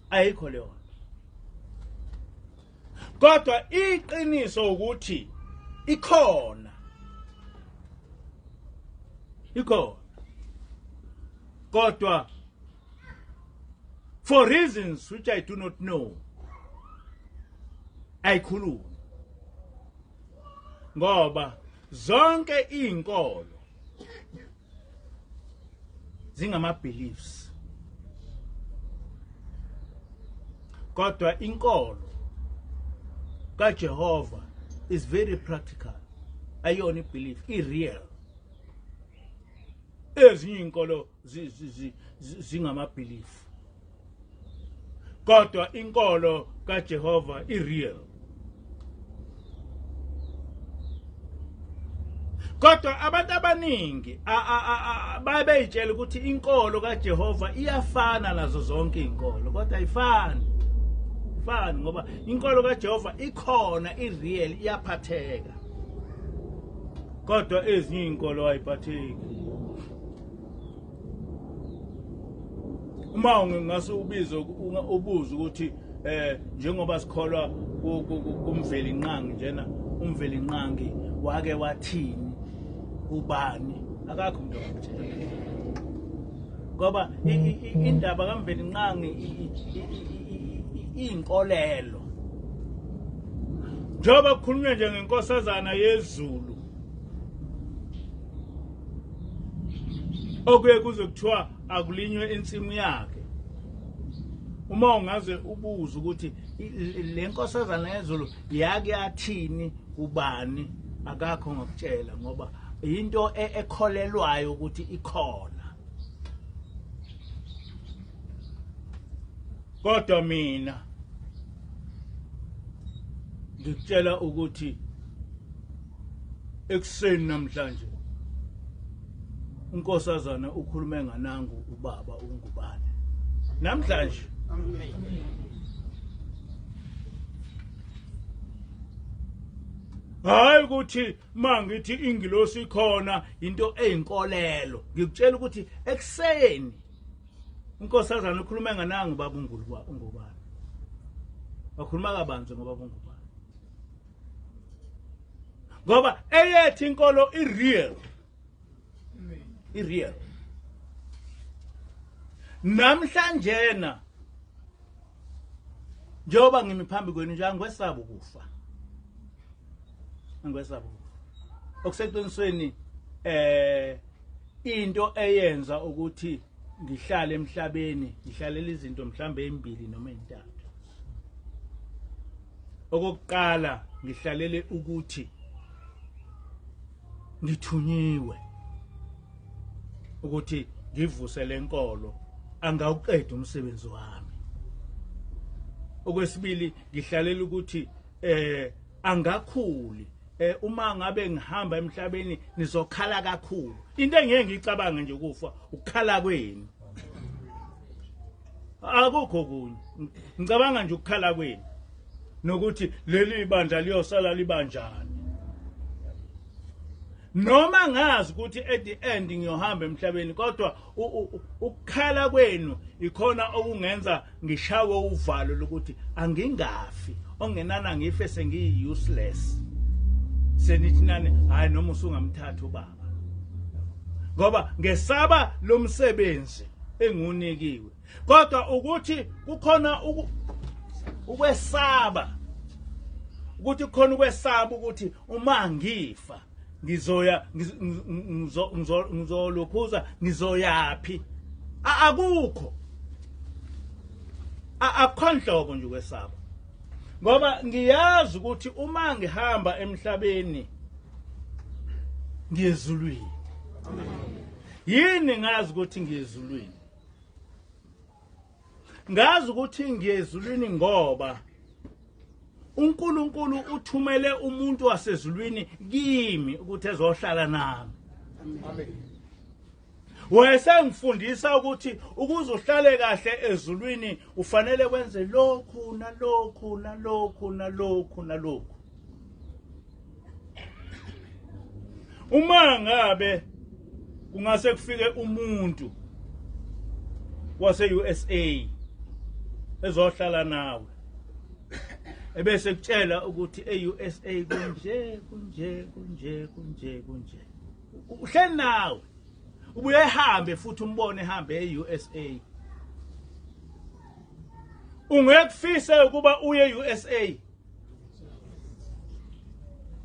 ayikho leyo. Kodwa iqiniso ukuthi ikhona. Kodwa for reasons which I do not know, ayikhulumi. Ngoba zonke izinkolo zingama beliefs. Kodwa inkolo kaJehova is very practical. Ayona belief, real. Ezinye inkolo zingama belief. Kodwa inkolo kaJehova real. Kodwa abantu abaningi bayitshela ukuthi inkolo kaJehova iyafana nazo zonke izinkolo, kodwa ayifani. Ngoba inkolo kaJehova ikhona real, iyaphatheka. Kodwa ezinye izinkolo ayiphatheki. Uma ngase ubuze ukuthi njengoba sikholwa kumveli nqangi njena umveli nqangi wake wathini ubani akakho umuntu omtshela. Ngoba indaba kamveli nqangi inkolelo. Njoba kukhulunywa nje ngenkosazana yezulu okuye kuze kuthiwa akulinywe insimu yakhe. Uma ungaze ubuze ukuthi le nkosazana yezulu yake yathini ubani akakho ngokutshela ngoba into ekholelwayo ukuthi ikhona. Kodwa mina ngikutshela ukuthi ekuseni namhlanje unkosazana ukhulume nganangu ubaba ungubani namhlanje. Hayi ukuthi mangithi ingilosi ikhona into eyinkolelo. Ngikutshela ukuthi ekuseni unkosazana ukhulume nganangu ubaba ungubani. Bakhuluma kabanzi ngobaba ungubani. Ngoba eyethi inkolo real. Namhlanje njoba ngimi phambi kwenu nje angwesaba ukufa. Okuseqinisweni into eyenza ukuthi ngihlale emhlabeni, ngihlalele izinto mhlambe ezimbili noma ezintathu. Okokuqala ngihlalele ukuthi ngithunyiwe ukuthi ngivuse lenkolo angawuqeda umsebenzi wami. Okwesibili ngihlalela ukuthi angakhuli uma ngabe ngihamba emhlabeni nizokhala kakhulu. Into engeke ngicabanga nje ukufa ukukhala kwenu. Akukho kunye. Ngicabanga nje ukukhala kwenu nokuthi leli bandla liyosala libanjani. Noma ngazi ukuthi at the end ngiyohamba emhlabeni kodwa ukukhala kwenu ikhona okungenza ngishawe uvalo lokuthi angingafi ongenana ngife sengiyi useless. Senithi nani hayi noma usungamthatha ubaba. Ngoba ngesaba lomsebenzi engunikiwe. Kodwa ukuthi kukhona ukwesaba. Ukuthi kukhona ukwesaba ukuthi uma ngifa ngizoya ngizolokhuza ngizoyapi. Akukho. Akhonhlobo nje kwesaba. Ngoba ngiyazi ukuthi uma ngihamba emhlabeni ngiyezulwini. Yini ngazi ukuthi ngiyezulwini? Ngazi ukuthi ngiyezulwini ngoba uNkulunkulu uthumele umuntu wasezulwini kimi ukuthi ezohlala nami. Amen. Wayesengifundisa ukuthi ukuze uhlale kahle ezulwini ufanele wenze lokhu nalokhu nalokhu nalokhu nalokhu. Uma ngabe kungase kufike umuntu wase-USA ezohlala nawe ebese kutshela ukuthi e-USA kunje uhleli nawe ubuye ehambe futhi umbone ehambe e-USA, ungekufise ukuba uye e-USA.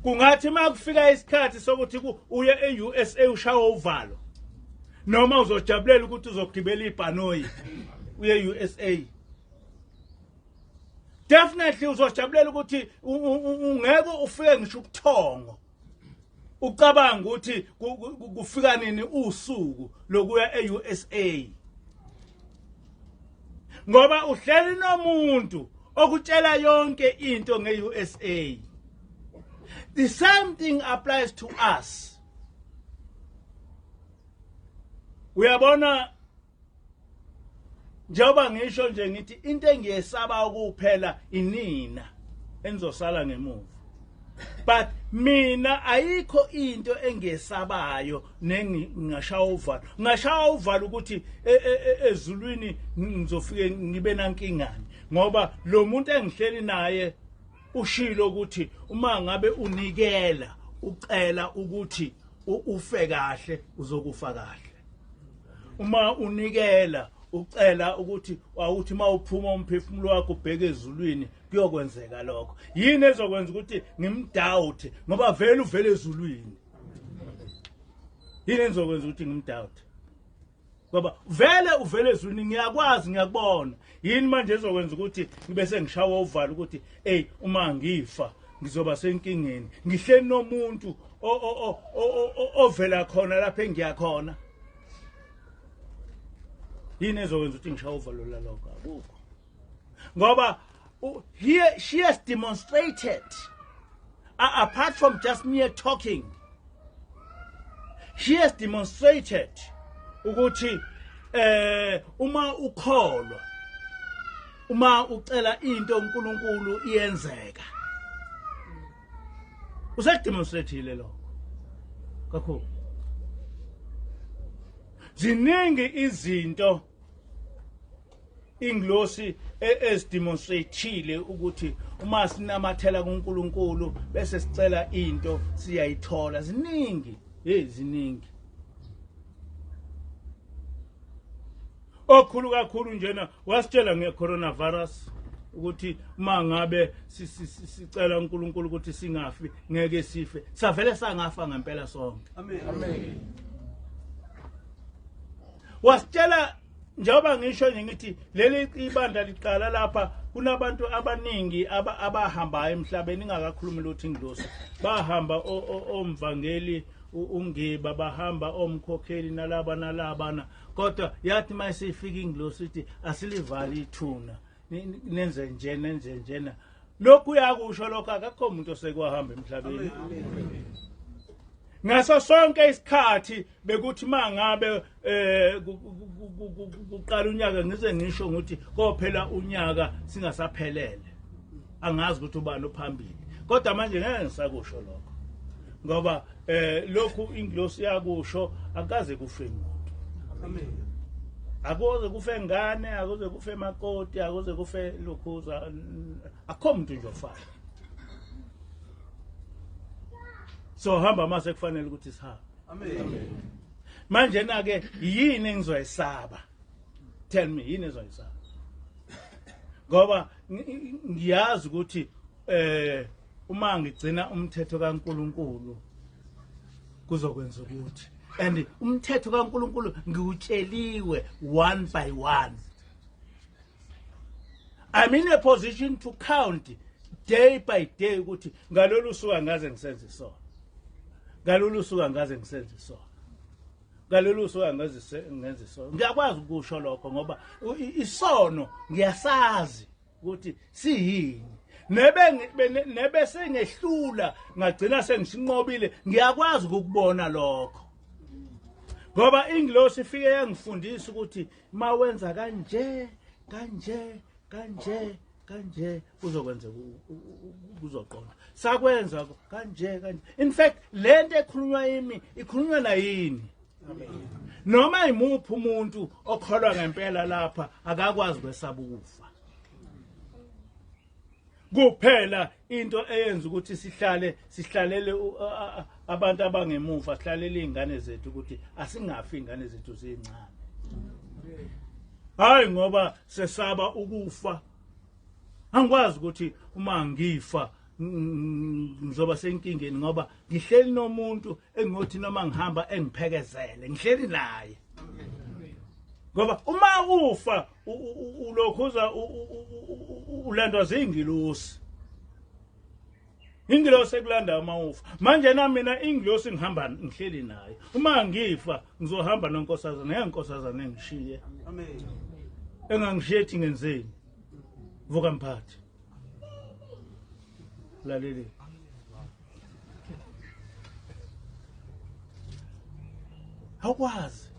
Kungathi makufika isikhathi sokuthi uye e-USA ushawe uvalo noma uzojabulela ukuthi uzogibela ibhanoyi uye e-USA. Definitely uzojabulela ukuthi ungeke ufike ngisho ukuthongo ucabanga ukuthi kufika nini usuku lokuya e-USA, ngoba uhleli nomuntu okutshela yonke into nge-USA. The same thing applies to us. Uyabona, njengoba ngisho nje ngithi into engiyesaba ukuphela inina enizosala ngemuva. But mina ayikho into engiyesabayo nengashaya uvalo. Ngashaya uvalo ukuthi ezulwini ngizofike ngibe nankingani, ngoba lo muntu engihleli naye ushilo ukuthi uma ngabe unikela ucela ukuthi ufe kahle uzokufa kahle. Uma unikela ucela ukuthi awuthi mawuphuma umphefumulo wakho ubheke ezulwini kuyokwenzeka lokho. Yini ezokwenza ukuthi ngimdoubt ngoba vele uvele ezulwini? Yini ezokwenza ukuthi ngimdoubt? Ngoba vele uvele ezulwini, ngiyakwazi ngiyakubona. Yini manje ezokwenza ukuthi ngibe sengishawa uvalo ukuthi uma ngifa ngizoba senkingeni, ngihleli nomuntu ovela khona lapha engiyakhona? Yini ezokwenza ukuthi ngishawa uvalo lalokho? Akukho. Ngoba she has demonstrated, apart from just mere talking, she has demonstrated ukuthi uma ukholwa, uma ucela into uNkulunkulu iyenzeka. Usedemonstratile lokho kakhulu. Ziningi izinto ingilosi ezidemonstratile ukuthi uma sinamathela kuNkulunkulu bese sicela into siyayithola. Ziningi, ziningi. Okhulu kakhulu njena wasitshela nge-coronavirus ukuthi uma ngabe sicela uNkulunkulu ukuthi singafi ngeke sife, savele sangafa ngempela sonke. Amen. Wasitshela njengoba ngisho nje ngithi leli ibandla liqala lapha kunabantu abaningi abahamba emhlabeni, ingakakhulumi lutho ingilosi. Bahamba omvangeli ungiba, bahamba omkhokheli nalabana, kodwa yathi mayisifika ingilosi ithi asilivali ithuna, nenze njena. Lokhu uyakusho lokho, akakho umuntu osekwahamba emhlabeni. Ngaso sonke isikhathi bekuthi mangabe kuqala unyaka ngize ngisho ukuthi kophela unyaka singasaphelele, angazi ukuthi ubani ophambili, kodwa manje ngeke ngisakusho lokho ngoba lokhu ingilosi yakusho akaze kufe umuntu. Amen. Akuze kufe ngane, akuze kufe makoti, akuze kufe lokhuza, akho umuntu nje ofana. So hamba mase kufanele ukuthi sihambe. Amen. Manje na ke yini engizoyisaba? Tell me, yini engizoyisaba? Ngoba ngiyazi ukuthi uma ngigcina umthetho kaNkulunkulu kuzokwenza ukuthi, and umthetho kaNkulunkulu ngiutsheliwe one by one. I'm in a position to count day by day ukuthi ngalolu suku angaze ngisenze sona. Galolu suka ngaze ngisenze sona. Galolu suka ngenze sona. Ngiyakwazi ukusho lokho ngoba isono ngiyasazi ukuthi siyini. Nebe sengehlula ngagcina sengisinqobile ngiyakwazi ukubona lokho. Ngoba ingilosi ifike yangifundisa ukuthi mawenza kanje uzokwenza uzoqonda. Sakwenza kanje. In fact lento ekhulunywa yimi ikhulunywa na yini. Noma imuphi umuntu okholwa ngempela lapha akakwazi kwesaba ukufa. Kuphela into eyenza ukuthi sihlalele abantu abangemuva sihlalele izingane zethu ukuthi asingafi izingane zethu zincane. Hayi ngoba sesaba ukufa. Angikwazi ukuthi uma ngifa ngizoba senkingeni ngoba ngihleli nomuntu engothi noma ngihamba engiphekezele ngihleli naye. Ngoba uma ufa ulokhuza ulandwa zingilosi. Ingilosi ekulanda uma ufa. Manje mina ingilosi ngihamba ngihleli naye. Uma ngifa ngizohamba nonkosazana ngenkosazana engishiye. Amen. Engangishiye ethi ngenzeni. Vuka mphathi. Laleli. Awukwazi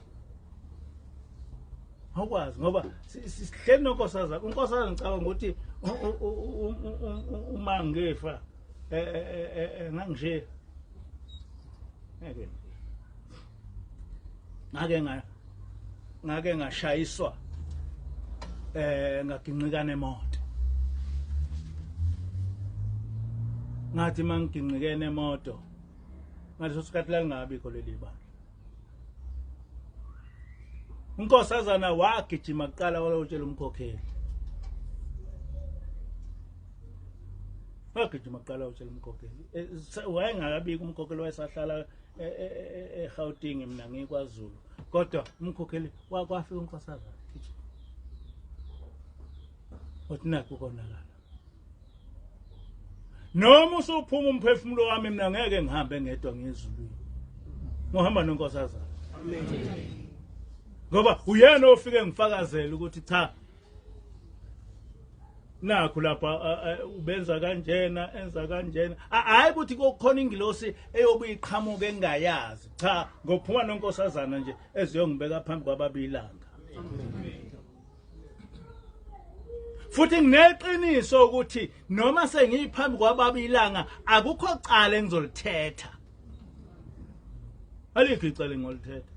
ngoba sihleli nonkosazana. Unkosazana ngicabanga ukuthi uma ngefa ngangishiye. Ngake ngashayiswa ngaginqikana emoto. Ngathi mangiginqikene emoto ngaleso sikhathi la ngingabikho leli bandla. Unkosazana wagijima kuqala walotshela umkhokheli. Wagijima kuqala walotshela umkhokheli. Wayengakabiki umkhokheli wayesahlala eGauteng mina ngikwaZulu. Kodwa umkhokheli kwafika unkosazana. Wathi nakho konakala. Noma usuphuma umphefumulo wami mina ngeke ngihambe ngedwa ngezulwini. Ngohamba nonkosazana. Amen. Ngoba uyena ofike ngifakazela ukuthi cha nakho lapha ubenza kanjena enza kanjena. Hayi ukuthi kokukhona ingilosi eyobuyiqhamuka engayazi. Cha ngophuma nonkosazana nje eziyongibeka phambi kwababilanga. Futhi ngineqiniso ukuthi noma sengiphambi kwababilanga akukho cala engizolithetha. Alikho icala engizolithetha.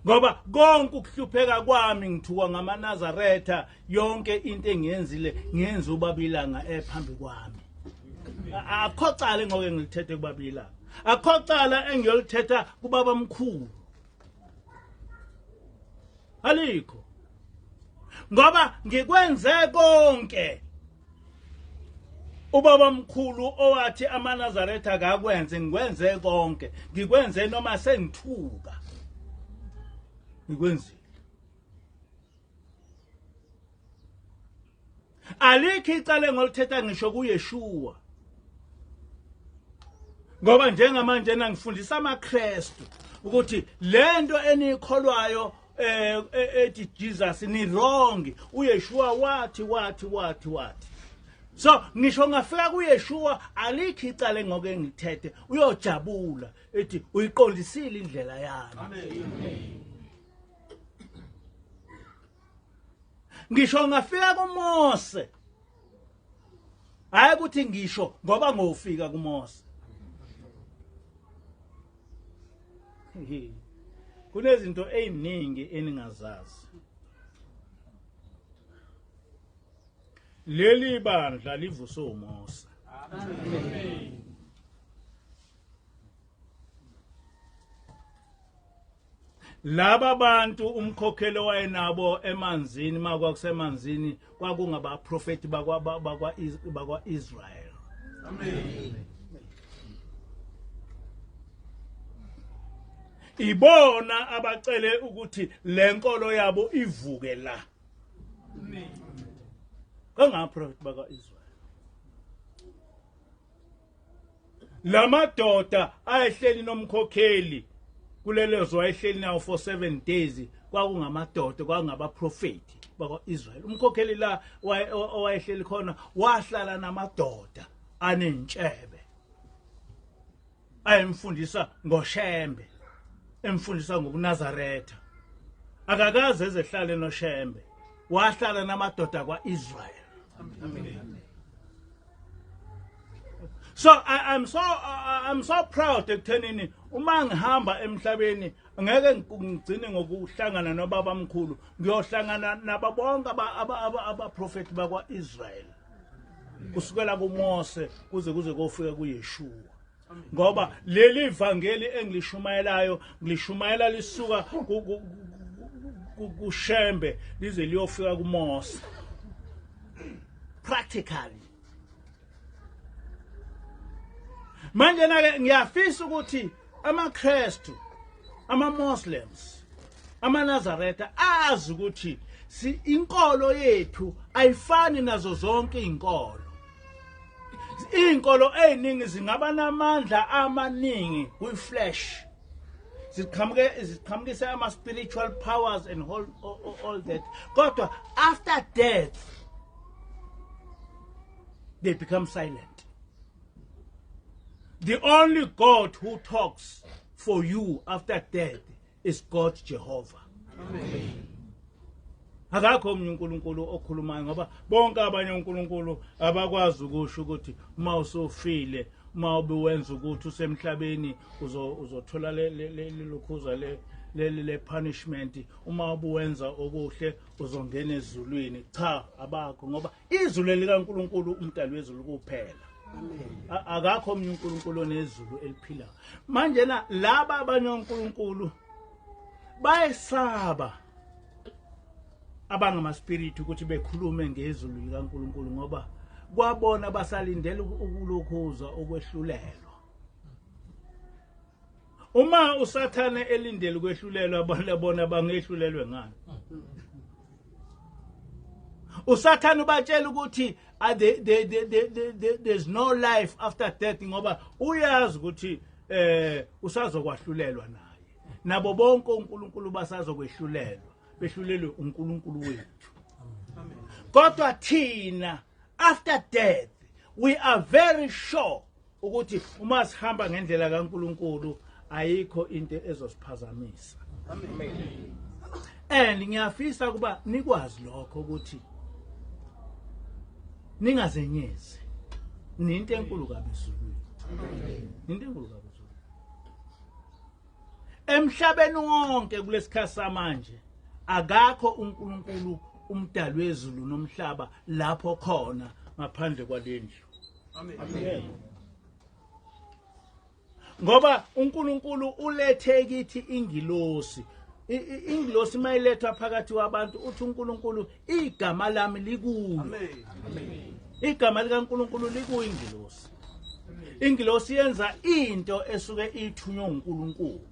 Ngoba konke ukuhlupheka kwami ngithuka ngamaNazaretha yonke into engiyenzile ngiyenza ubabilanga ephambi kwami. Akukho cala engeke ngilithethe kubabilanga. Akukho cala engiyolithetha kubaba mkhulu. Alikho. Ngoba ngikwenze konke ubaba mkhulu owathi amaNazaretha akakwenze ngikwenze konke. Ngikwenze noma sengithuka. Ngikwenzile. Alikho icala engolithetha ngisho kuYeshua. Ngoba njengamanje ngifundisa amaKristu ukuthi lento enikholwayo ethi Jesus ni wrong. uYeshua wathi. So ngisho ngafika kuYeshua alikho icala engeke ngithethe uyojabula ethi uyiqondisile indlela yami. Amen. Ngisho ngafika kuMose. Hayi ukuthi ngisho ngoba ngofika kuMose. Kunezinto eziningi eningazazi. Leli bandla livuswe uMose. Amen. Laba bantu umkhokheli wayenabo emanzini makwakusemanzini kwakungabaprofeti bakwa Israel. Amen. Ibona abacele ukuthi lenkolo yabo ivuke la. Amen. Kangaprofeti bakwa Israel. lamadoda ayehleli nomkhokheli kulelezo ayehleli nawo for 7 days kwakungamadoda kwakungabaprofeti bakwa-Israyeli. Umkhokheli la owayehleli khona wahlala namadoda anentshebe ayemfundisa ngoshembe, emfundisa ngokuNazaretha. Akakaze ezehlale noshembe, wahlala namadoda kwa-Israyeli. So I'm so proud ekuthenini uma ngihamba emhlabeni ngeke ngigcine ngokuhlangana nobaba omkhulu, ngiyohlangana nabo bonke abaprofeti bakwa-Israyeli kusukela kuMose kuze kufika kuYeshua. Ngoba leli ivangeli engilishumayelayo ngilishumayela lisuka kushembe lize liyofika kuMose. Practically. Manje nake ngiyafisa ukuthi amaKristu, ama-Muslims, ama-Nazareta azi ukuthi inkolo yethu ayifani nazo zonke inkolo. Inkolo eziningi zingaba namandla amaningi kwi-flesh. Ziqhamukise ama-spiritual powers and all that. Kodwa after death they become silent. The only God who talks for you after death is God Jehovah. Amen. Akakho omunye uNkulunkulu okhulumayo ngoba bonke abanye uNkulunkulu abakwazi ukusho ukuthi uma usofile, uma ubuwenza ukuthi usemhlabeni uzothola lokhuza le punishment, uma ubuwenza okuhle uzongena ezulwini. Cha, abakho ngoba izulu likaNkulunkulu umdali wezulu kuphela. Akakho omunye uNkulunkulu onezulu eliphilayo. Manje laba abanye uNkulunkulu bayesaba abangamaspiritu ukuthi bekhulume ngezulu likaNkulunkulu ngoba kwabona basalindele ukulokhuza okwehlulelwa. Uma uSathane elindele ukwehlulelwa bona bangehlulelwe ngani? uSathane ubatshela ukuthi there's no life after death ngoba uyazi ukuthi usazokwahlulelwa naye. Nabo bonke uNkulunkulu basazokwehlulelwa, behlulelwe uNkulunkulu wethu. Kodwa thina after death we are very sure ukuthi uma sihamba ngendlela kaNkulunkulu ayikho into ezosiphazamisa. Amen. And ngiyafisa kuba nikwazi lokho ukuthi ningazenyezi. Ninto enkulu kabi ezulwini. Ninto enkulu kabi ezulwini. Emhlabeni wonke kulesikhathi samanje akakho uNkulunkulu umdali wezulu nomhlaba lapho khona ngaphandle kwalendlu. Amen. Ngoba uNkulunkulu ulethe kithi ingilosi. Ingilosi mayilethwa phakathi kwabantu uthi uNkulunkulu igama lami likuyo. Amen. Igama likaNkulunkulu likuyo ingilosi. Ingilosi yenza into esuke ithunywe uNkulunkulu.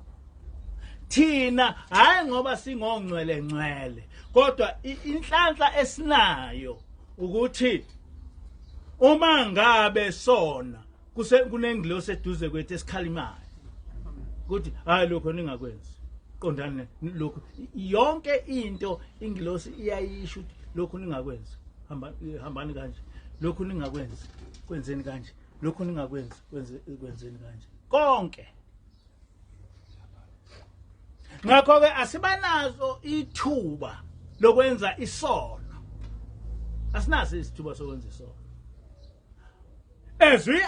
Thina hayi ngoba singongcwele ngcwele, kodwa inhlanhla esinayo ukuthi uma ngabe sona kunengilosi eduze kwethu esikhalimayo ukuthi hayi lokho ningakwenzi. Qondane lokho yonke into ingilosi iyayisho ukuthi lokho ningakwenzi, hambani kanje, lokho ningakwenzi, kwenzeni kanje, lokho ningakwenzi, kwenzeni kanje, konke. Ngakho ke asibanazo ithuba lokwenza isono. Asinaso isithuba sokwenza isono. As we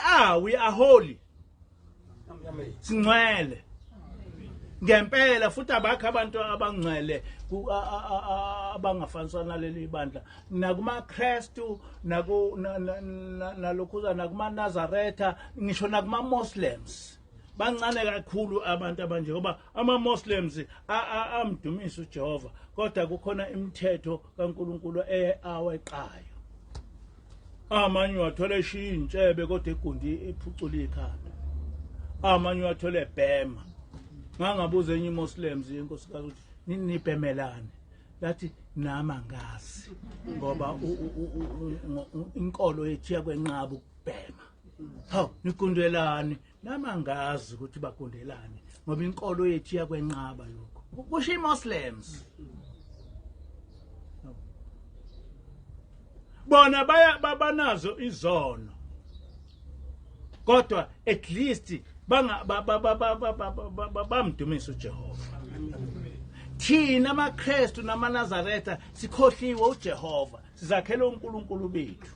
are holy. Singcwele. Ngempela futhi abakho abantu abangcwele abangafaniswa naleli bandla. NakumaKristu, nalokhuza nakumaNazaretha, ngisho nakuma-Muslims. Bancane kakhulu abantu abanje ngoba ama-Muslims amdumisa uJehova, kodwa kukhona imithetho kaNkulunkulu aweqayo. Amanye wathola ishintshebe kodwa egundi ephucula ikhanda. Amanye wathola ebhema. Ngangabuza enye iMuslims inkosikazi ukuthi nibhemelane. Lathi nama ngazi ngoba inkolo yethu yakwenqaba ukubhema. Hawu nikundelani namangazi ukuthi bakundelane ngoba inkolo yethu yakwenqaba lokho kusho iMuslims bona banazo izono kodwa at least bamdumisa uJehova thina amaKristu namaNazaretha sikhohliwe uJehova sizakhela uNkulunkulu bethu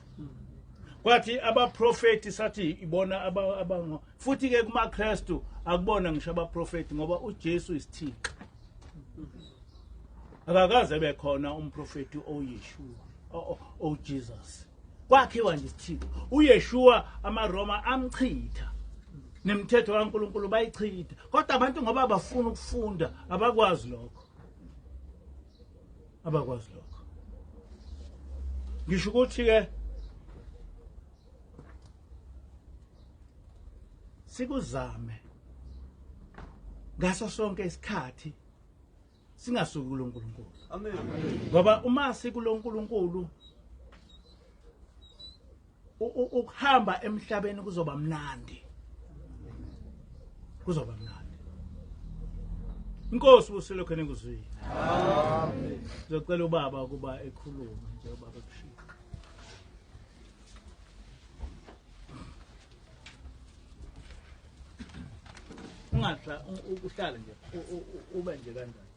kwathi abaprofeti sathi ibona abango futhi ke kumaKristu akubona ngisho abaprofeti ngoba uJesu isithixo akakaze bekhona umprofeti oYeshua Jesus kwakhiwa nje isithixo uYeshua amaRoma amchitha nemithetho kaNkulunkulu bayichitha kodwa abantu ngoba bafuna ukufunda abakwazi lokho ngisho ukuthi ke sikuzame ngaso sonke isikhathi singasuki kuNkulunkulu amen ngoba uma sikuNkulunkulu ukuhamba emhlabeni kuzoba mnandi Inkosi uselokho engizwile amen ngicela ubaba kuba ekhuluma nje ubaba kushiya ungathi uhlale nje ube nje kanjani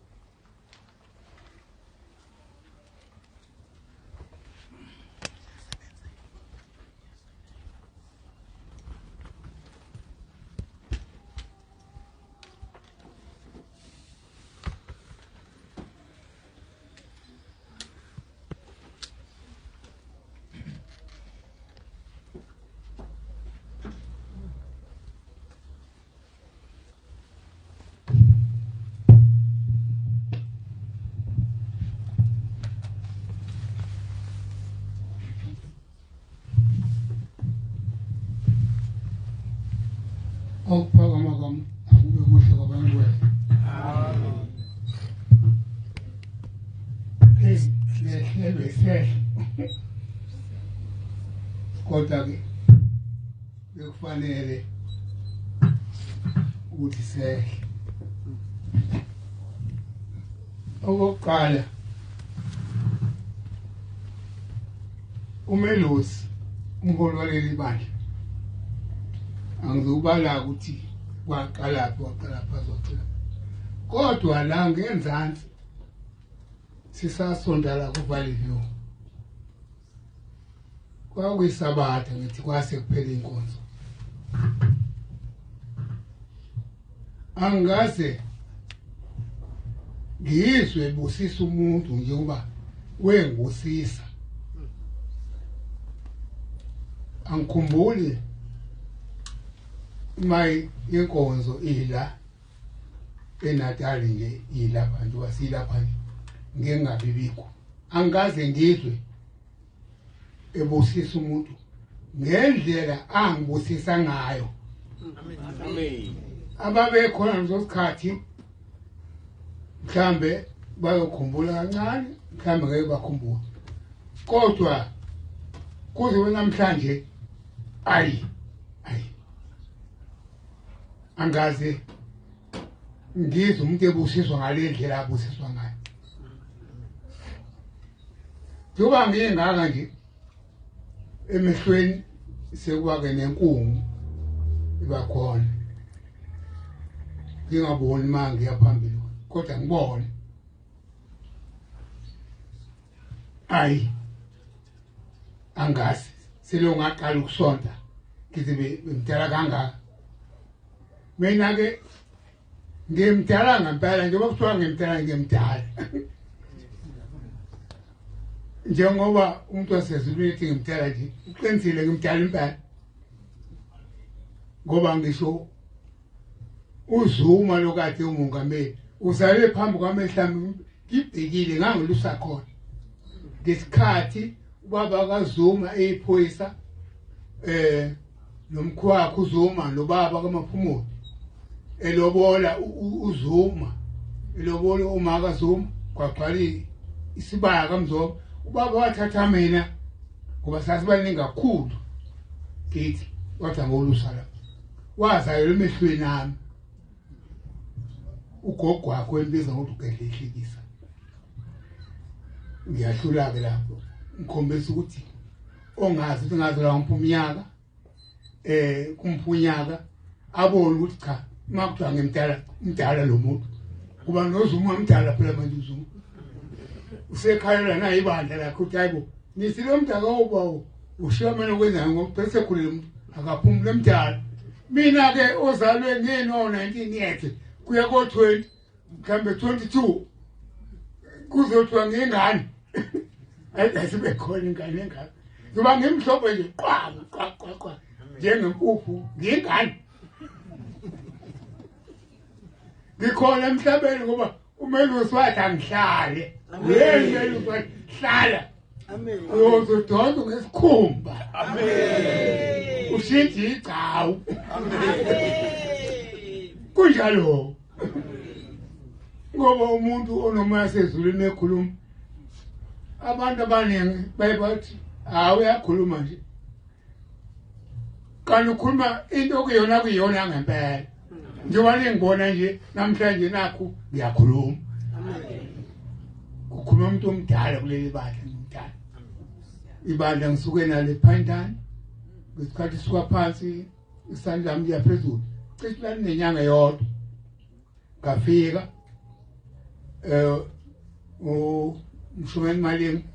Ukuphakama kwami akube kuhle kwabantu wethu. Amen. Lehlelwe kodwa ke bekufanele ukuthi sehle. Okokuqala umelosi umholi waleli bandla angizubala ukuthi waqala phazocela kodwa la ngenzansi sisasondala kuvalivyo kwakuyisabatha ngithi kwase kuphela inkonzo angaze ngizwe busisa umuntu njengoba wengusisa angikhumbuli mai yenkonzo ila eNatali nje ila bantu basilapha ngengabibikho angaze ngizwe ebusisa umuntu ngendlela angibusisa ngayo amen ababekhona ngesikhathi mhlambe bayokhumbula kancane mhlambe ngeke bakhumbule kodwa kuze namhlanje ayi angaze ngizwe umuntu ebusiswa ngale ndlela abusiswa ngayo njoba ngingaka nje emehlweni sekwake nenkungu ibakhona ngingaboni manje yaphambili kodwa ngibone ayi angazi selo ngaqala ukusonta ngithi ngidala kangaka mina ke ngimdala ngempela njengoba kuthiwa ngimdala njengoba umuntu wasezulwini ethi ngimdala nje uqinisile ngimdala impela ngoba ngisho uzuma lokade umongameli uzale phambi kwamehlami ngibhekile ngangilusa khona ngesikhathi ubaba kaZuma eyiphoyisa nomkhwakho uZuma nobaba kaMaphumulo elobola uZuma elobola umaka Zuma kwaqali isibaya kaMzobo ubaba wathatha mina ngoba sasibaningi kakhulu kithi wathi angolusa la wazayela emehlweni nami ugogo wakho embiza ngokuthi ugedlehlekisa ngiyahlula ke lapho ngikhombisa ukuthi ongazi ukuthi ngazela ngumnyaka kumphunyaka abone ukuthi cha makuthiwa ngimdala lo muntu kuba nozumu wamdala phela manje uzumu usekhalela na ibandla lakho ukuthi hayibo nithi lo mdaka oba ushiya mina ukwenza ngobese khulile umuntu akaphumule mdala mina ke ozalwe ngeno 19 years kuya ko 20 mhlambe 22 kuzothiwa ngengane ayisibe khona ingane engaka kuba ngimhlophe nje qwa njengempuphu ngingane ngikhona emhlabeni ngoba umelusi wathi angihlale umelusi wathi hlala uzodonsa ngesikhumba ushintshe igcawu kunjalo ngoba umuntu onomoya sezulwini ekhuluma abantu abaningi bayibathi uyakhuluma nje kanti ukhuluma into okuyona ngempela njengoba ngibona nje namhlanje nakho ngiyakhuluma kukhuluma umuntu omdala kuleli bandla ngimdala ibandla ngisuke nalo ePhantani ngesikhathi sikuwa phansi isandla lami liyaphezulu cishe lanenyanga yodwa ngafika umshumeni malini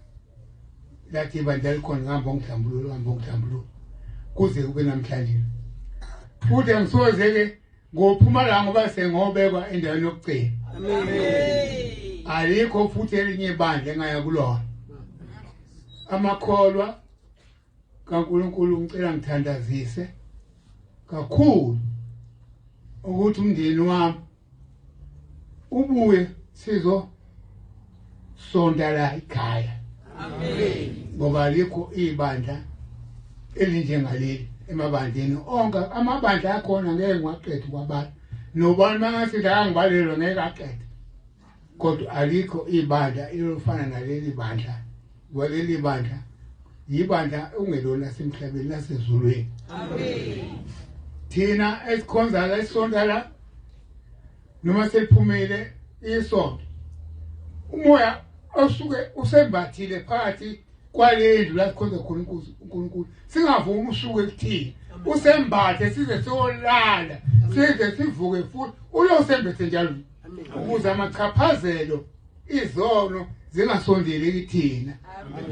lathi ibandla likhona ngihamba ngidlambululo kuze kube namhlanje futhi angisoze-ke ngophuma la ngoba sengobekwa endaweni yokugcina alikho futhi elinye ibandla engaya kulona amakholwa kaNkulunkulu ngicela ngithandazise kakhulu ukuthi umndeni wami ubuye sizo sonda la ekhaya ngoba alikho ibandla elinjengaleli emabandleni onke amabandla akhona ngeke ngiwaqede kwabantu nobani mangasithi angibalelwe ngeke aqede kodwa alikho ibandla elifana naleli bandla waleli bandla yibandla ungelona semhlabeni lasezulwini thina esikhonza la isonto la noma seliphumile isonto umoya osuke usembathile phakathi kwalendlu la sikhonza khona uNkulunkulu singavumi usuke kuthini usembathe size siyolala size sivuke futhi uyosembethe njalo ukuze amachaphazelo izono zingasondeli kuthina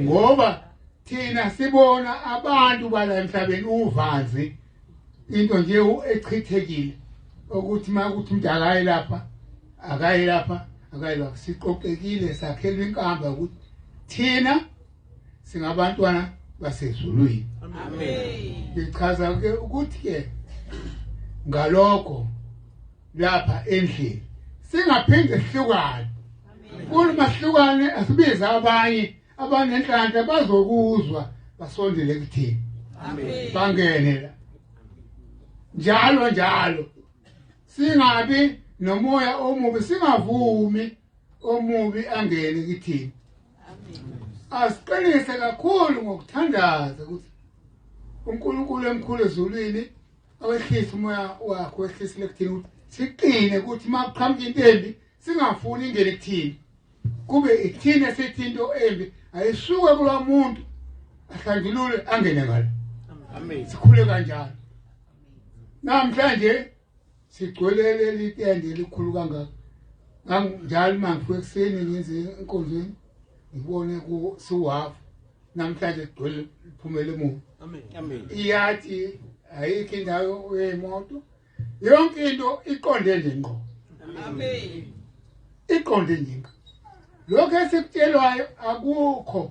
ngoba thina sibona abantu bala emhlabeni uvanzi into nje echithekile ukuthi makuthi umuntu akayi lapha siqoqekile sakhelwe inkamba ukuthi thina singabantwana basezulwini ngichaza ke ukuthi ke ngalokho lapha endlini singaphinde sihlukane mahlukane asibiza abanye abanenhlanhla bazokuzwa basondele kuthina bangene la njalo singabi nomoya omubi singavumi omubi angene kuthina asiqinise kakhulu ngokuthandaza ukuthi uNkulunkulu emkhulu ezulwini awehlisa umoya wakho wehlisile kuthina ukuthi siqine ukuthi makuqhamuka into embi singafuni ingene kuthina kube ithina sethi into embi ayisuke kulo muntu ahlandlulule angene ngalo sikhule kanjalo namhlanje sigcwelele litende elikhulu kangaka njalo mangifike ekseni ngenze enkonzweni ngibone ku siwafu namhlanje sigcwele liphumele emuva iyathi ayikho indawo yemoto yonke into iqonde nje ngqo iqonde nje lokho esikutshelwayo akukho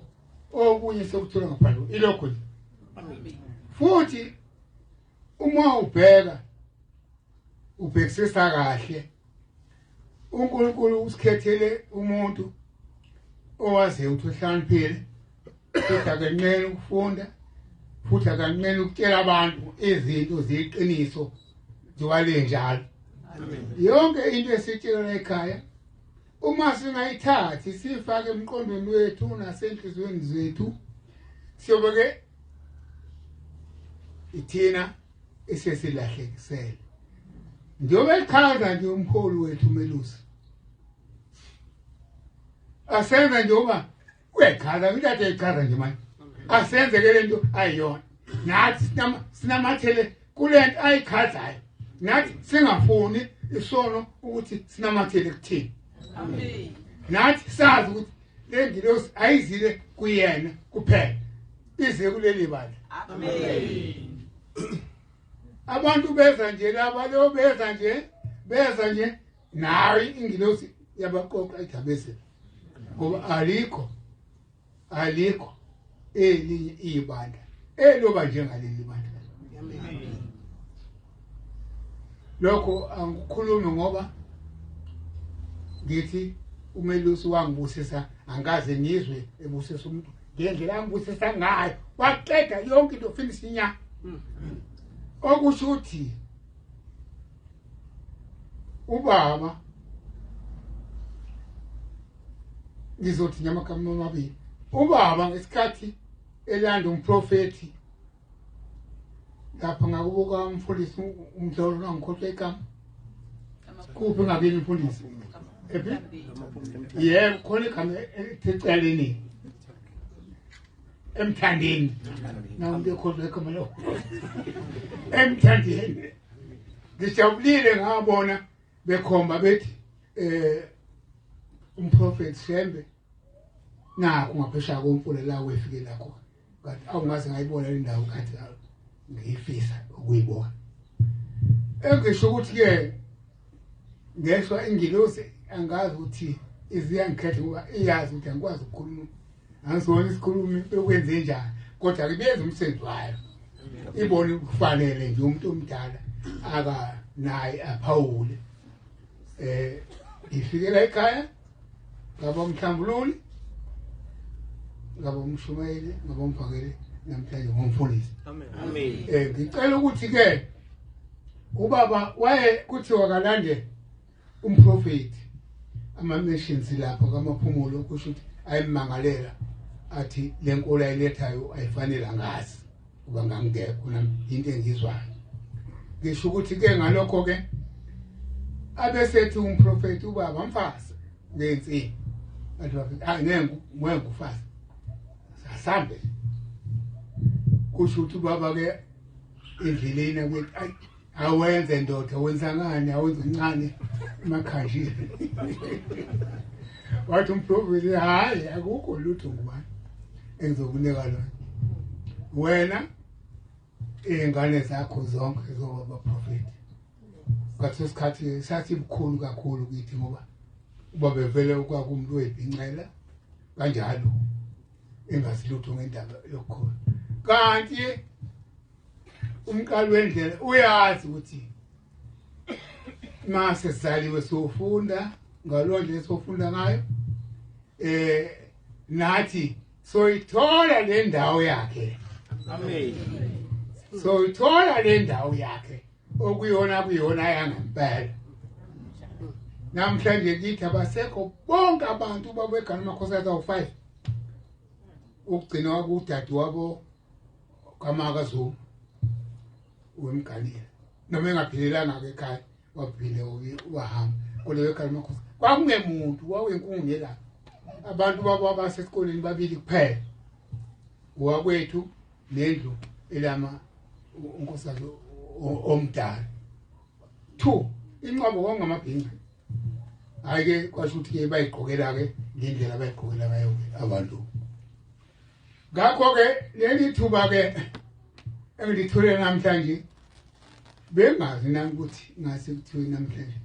okunye sekuthola ngaphandle ilokho nje futhi uma ubhekisisa kahle uNkulunkulu usikhethele umuntu owaziyo ukuthi uhlaniphile futhi akanqeni ukufunda futhi akanqeni ukutshela abantu izinto ziqiniso njalo njalo yonke into esitshelwa ekhaya uma singayithathi sifake emqondweni wethu nasenhlizweni zethu siyobeke ithina isesilahlekisele njengoba echaza nje umholi wethu uMelusi asenza njengoba uyachaza ukuthi echaza nje manje asenze ke lento ayiyona nathi sinamathele kulento ayichazayo nathi singafuni isono ukuthi sinamathele kuthini amen nathi sazi ukuthi le ngilosi ayizile kuyena kuphela ize kuleli bala amen abantu beza nje laba lo beza nje nawe ingilosi yabaqoqa idabese ngoba alikho elinye ibandla eloba njengaleli bandla amen lokho angikhulumi ngoba ngithi uMelusi wangibusisa angaze ngizwe ebusisa umuntu ngendlela angibusisa ngayo waqeda yonke into finish inya okusho ukuthi ubaba ngizothi nyamakama amabili ubaba ngesikhathi elanda umprofeti lapha ngakubuka umfundisi umdlolo nangikhohlwe igama kuphi ngakini umfundisi yebo khona igama etheceleni emthandeni namuntu ekhohlwe igama lo emthandeni ngijabulile ngabona bekhomba bethi umprofeti Shembe nakho ngaphesha komfula la wefike lakho kanti awungaze ngayibona le ndawo kanti ngiyifisa ukuyibona engisho ukuthi ke ngeshwa ingilosi angazi ukuthi iziyangikhetha ngoba iyazi ukuthi angikwazi ukukhuluma angisona isikhulumi bekwenze njani kodwa kibeze umsebenzi wayo ibone ukufanele nje umuntu omdala aka naye aphawule ifikela ekhaya ngaba umhlambululi ngaba umshumayeli ngaba umphakeli namhlanje ngomfundisi amen ngicela ukuthi ke ubaba waye kuthiwa kalande umprofeti ama-missions lapho kamaphumulo kusho ukuthi ayimangalela athi lenkolo ayilethayo ayifanele ngazi kuba ngangekho into engizwayo ngisho ukuthi ke ngalokho ke abesethi umprofeti ubaba mfazi ngensi athi ngengufasi sasambe kusho ukuthi ubaba ke endleleni ukuthi awenze ndoda wenza ngani awenza uncane emakhaya wathi umprofeti hayi akukho lutho ngubani engizokunika lona wena ingane zakho zonke zoba prophet kwathi isikhathi sathi bukhulu kakhulu kithi ngoba uba bevele kwakumuntu webhincela kanjalo engasilutho ngendaba yokukhona kanti umqali wendlela uyazi ukuthi mase saliwe sofunda ngalondle sofunda ngayo nathi soyithola le ndawo yakhe amen soyithola le ndawo yakhe okuyona yangempela namhlanje kithi abasekho bonke abantu babegana amakhosana awu5 ukugcina kwakudade wabo kaMakaZulu wemganile noma engaphelelanga ke ekhaya waphile wahamba kuleyo ekhaya amakhosi kwakungemuntu wawenkungu la abantu babo abasesikoleni babili kuphela wakwethu nendlu elama unkosana omdala 2 inqobo kongamabhinqa ayike kwasho ukuthi ke bayiqhokela ke ngendlela bayiqhokela ngayo abantu ngakho ke leli thuba ke engilithole namhlanje bengazi nami ukuthi ngase kuthiwe namhlanje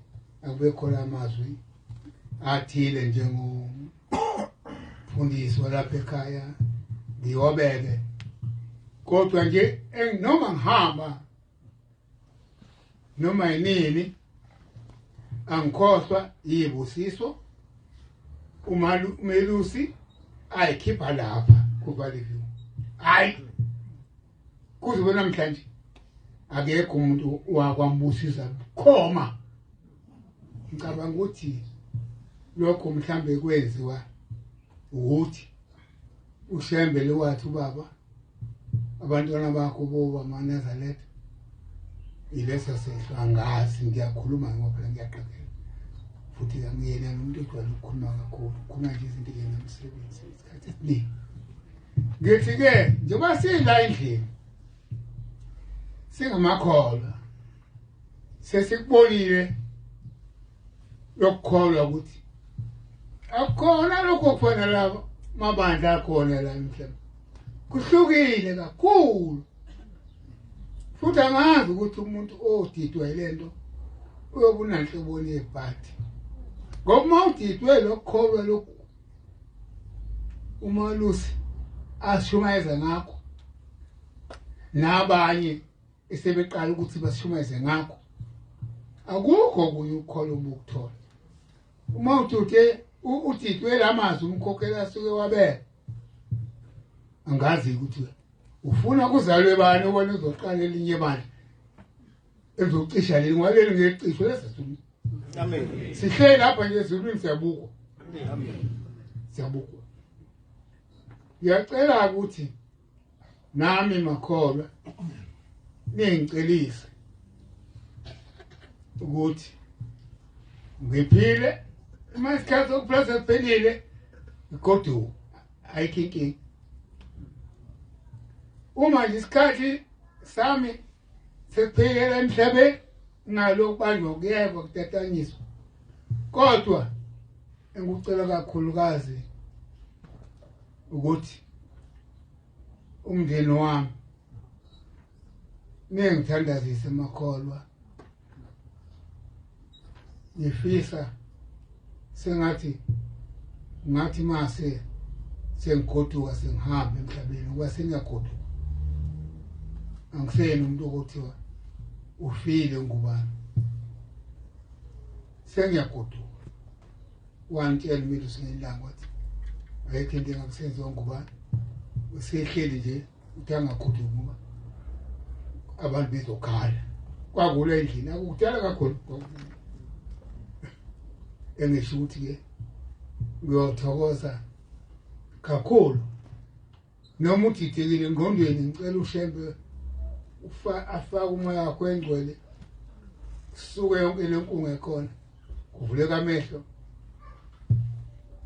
akube khona amazwi athile njengomfundisi walapha ekhaya ngiyobeke kodwa nje noma ngihamba noma yinini angikhohlwa yibusiso uMelusi ayikhipha lapha kuValleyview hayi kuze namhlanje akekho umuntu wakwambusisa khoma ngicabanga ukuthi lokho mhlambe kwenziwa ukuthi uShembe wathi ubaba abantwana bakho boba maNazaretha ilesa sehlo angazi ngiyakhuluma ngoba phela ngiyaqaphela futhi ngiyena nomuntu ojwayele ukukhuluma kakhulu khona nje izinto ngemsebenzi isikhathi esiningi ngithi ke njengoba sila endlini singamakholwa sesikubonile lokukholwa ukuthi akhona lokho kufanele labo mabandla akhona la emhlabeni kuhlukile kakhulu futhi angazi ukuthi umuntu odidwa ilento uyobuna inhloboni yebhadi ngoba mawudidwe lokukholwa lokhu umalusi ashumayeza ngakho nabanye esebeqala ukuthi bashumayeze ngakho akukho kunye ukukholwa obukuthola uma udidwe lamazwi umkhokhela asuke wabela angazi ukuthi ufuna kuzalwe bani ubone uzoqala elinye bani ezocisha leli ngwaleli ngecisho lesizulu amen sihle lapha nje ezulwini siyabukwa amen siyabukwa ngiyacela ukuthi nami makholwa ningicelise ukuthi ngiphile isikhathi sokuphila siphelile igodu ayikhinki uma isikhathi sami sephelele emhlabeni nalo banjwa kuyeva kutatanyiswa kodwa engikucela kakhulukazi ukuthi umndeni wami ningithandazise makholwa ngifisa sengathi mase sengigoduka sengihamba emhlabeni ngoba sengiyagoduka angisena umuntu okuthiwa ufile ngubani sengiyagoduka wantshela mina usingelanga wathi ayikho into engakusenza ngubani usehleli nje uthi angagoduka ngoba abantu bezokhala kwakule endlini akudala kakhulu engisho ukuthi ke ngiyothokoza kakhulu noma udidekile engqondweni ngicela ushembe afaka umoya wakho engcwele suke yonke lenkungu ekhona kuvuleka amehlo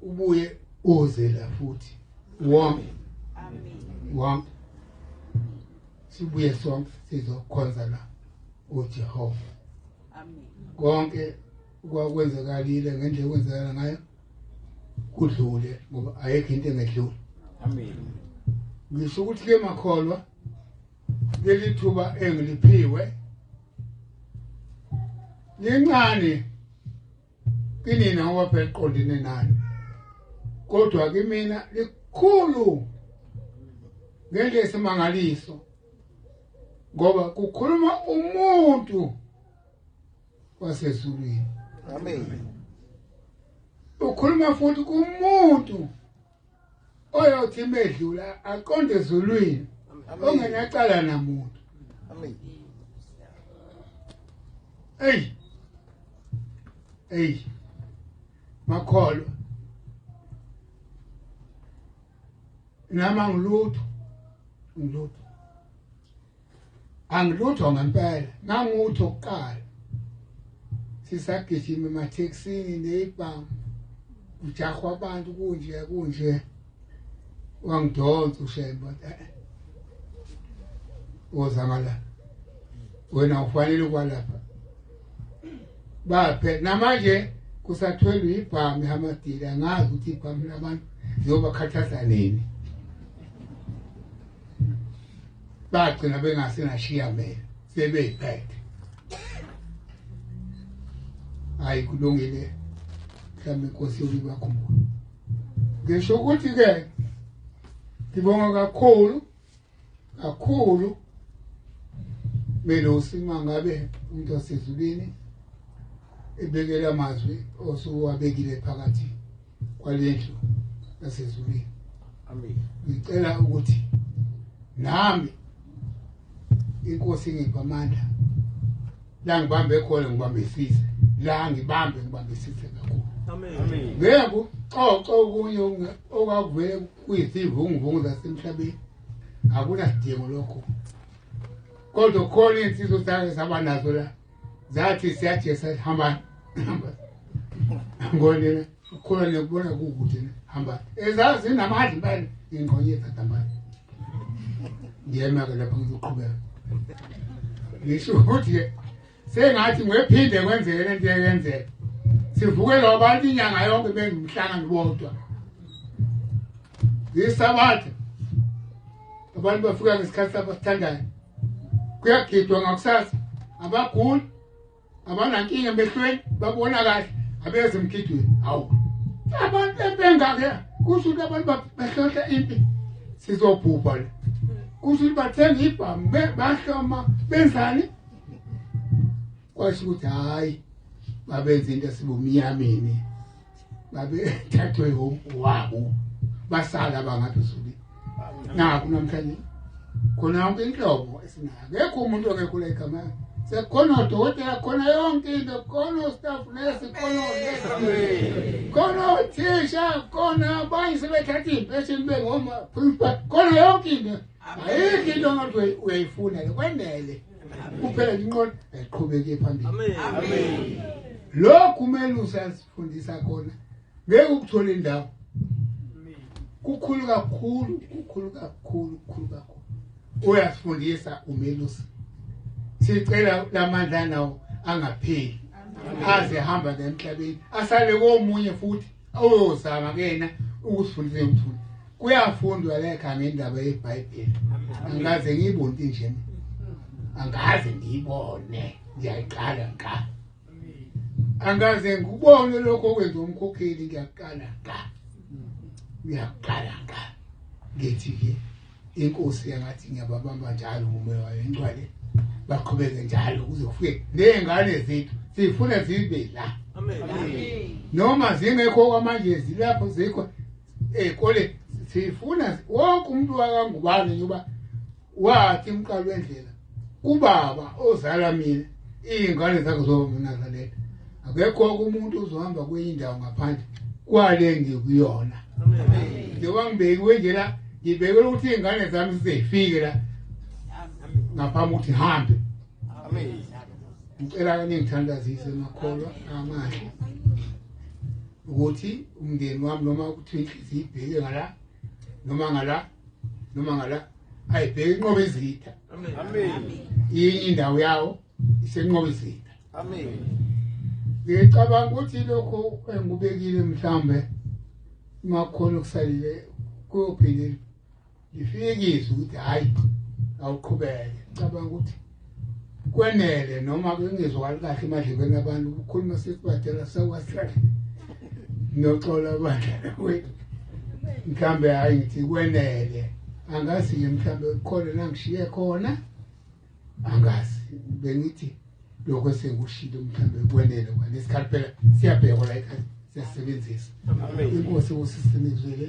ubuye uze la futhi wonke wonke sibuye sonke sizokhonza la uJehova konke kwakwenzakalile ngendlela kwenzakala ngayo kudlule ngoba ayikho into engedlule amen ngisho ukuthi ke makholwa leli thuba engiliphiwe lincane kinina ngoba phela iqondene nani kodwa kimina likhulu ngendlela esimangaliso ngoba kukhuluma umuntu wasezulwini amen ukhuluma futhi kumuntu oyothi medlula aqonde ezulwini ongenacala namuntu amen hey makholwa nama ngilutho angilutho ngempela ngangutho kuqala sisagijima emathekisini nezibhamu ujahwa abantu kunje wangidonsa ushemba wozamala wena ufanele kwalapha baphe namanje kusathwelwe ibhamu yamadila ngazi ukuthi ibhamu labantu ziyobakhathaza nini bagcina bengasenashiya mina sebeyiphethe hayi kulungile mhlawumbe inkosi yokubakhumbula ngisho ukuthi ke ngibonga kakhulu Melosi mangabe umuntu wasezulwini ebekela amazwi osuwabekile phakathi kwalendlu yasezulwini amen ngicela ukuthi nami inkosi ngipha amandla la ngibambe khona ngibambe isise la ngibambe isise kakhulu amen ngeke okunye okavele kuyizivunguvungu zasemhlabeni akunasidingo lokho kodwa khona insizwa zakhe sabanazo la zathi siyajesa hamba ngolena khona nekubona kukude hamba ezazi namadli bani ingqonyetha damali ngiyema ke lapha ngizoqhubeka ngisho ukuthi sengathi ngiphinde kwenzeke lento eyenzeka sivuke lo bantu inyanga yonke bengumhlangano bodwa isabatha abantu bafika ngesikhathi sabasithandayo kuyagidwa ngakusasa abaguli abanankinga emehlweni babona kahle abeze emgidweni hawu abantu bengake kusho ukuthi abantu bahlohla impi sizobhubha la kusho ukuthi bathenga ibhamu bahloma benzani kwasho ukuthi hayi babenza into esibumnyameni babethathwe wabo basala bangaphezulu naku namhlanje khona yonke inhlobo esinayo akekho umuntu ongekho igama sekhona odokotela khona yonke into khona staff nurse khona uthisha khona abanye sebethatha impesheni bengoma principal khona yonke into ayikho into ongathi uyayifuna kwenele kuphela inqondo ayiqhubeke phambili amen lokhu kumele usasifundisa khona ngeke ukuthola indawo kukhulu kakhulu uyasifundisa umelusi sicela lamandla nawo angapheli aze hamba emhlabeni asale komunye futhi oyozama kena ukusifundisa umthuni kuyafundwa lekha ngendaba yeBhayibheli angaze ngiyibone nje angaze ngiyibone ngiyayiqala nqa angaze ngubone lokho okwenza umkhokheli ngiyaqala nqa ngithi ke inkosi yangathi ngiyababamba njalo umoya wayo ingcwele baqhubeke njalo kuze kufike nezingane zethu sifuna zibe la amen noma zingekho kwamanje zilapho zikho ekole sifuna wonke umuntu wakangubani ngoba wathi umqalo wendlela ubaba ozala mina izingane zakhe zoMnazaretha akekho umuntu uzohamba kweyindawo ngaphandle kwale ngikuyona amen njengoba ngibeki nje la ngibekela ukuthi izingane zami zizefike la ngaphambi ukuthi hambe amen ngicela kanye ngithandazise makholwa amahle ukuthi umndeni wami noma ukuthi inhliziyo ibheke ngala ayibheke inqobe izitha amen indawo yawo isenqobe izitha amen ngicabanga ukuthi lokho engubekile mhlambe makhona ukusalile kuyophinde ifikise ukuthi hayi awuqhubeke ngicabanga ukuthi kwenele noma kungezwakali kahle emadlebeni abantu ukukhuluma sesibadela sakwasihlala noxola abantu mhlambe hayi ngithi kwenele angazi mhlambe khona nangishiye khona angazi bengithi lokho sengikushilo mhlambe kwenele kwalesikhathi phela siyabhekwa la ekhaya siyasebenzisa inkosi usisinizwele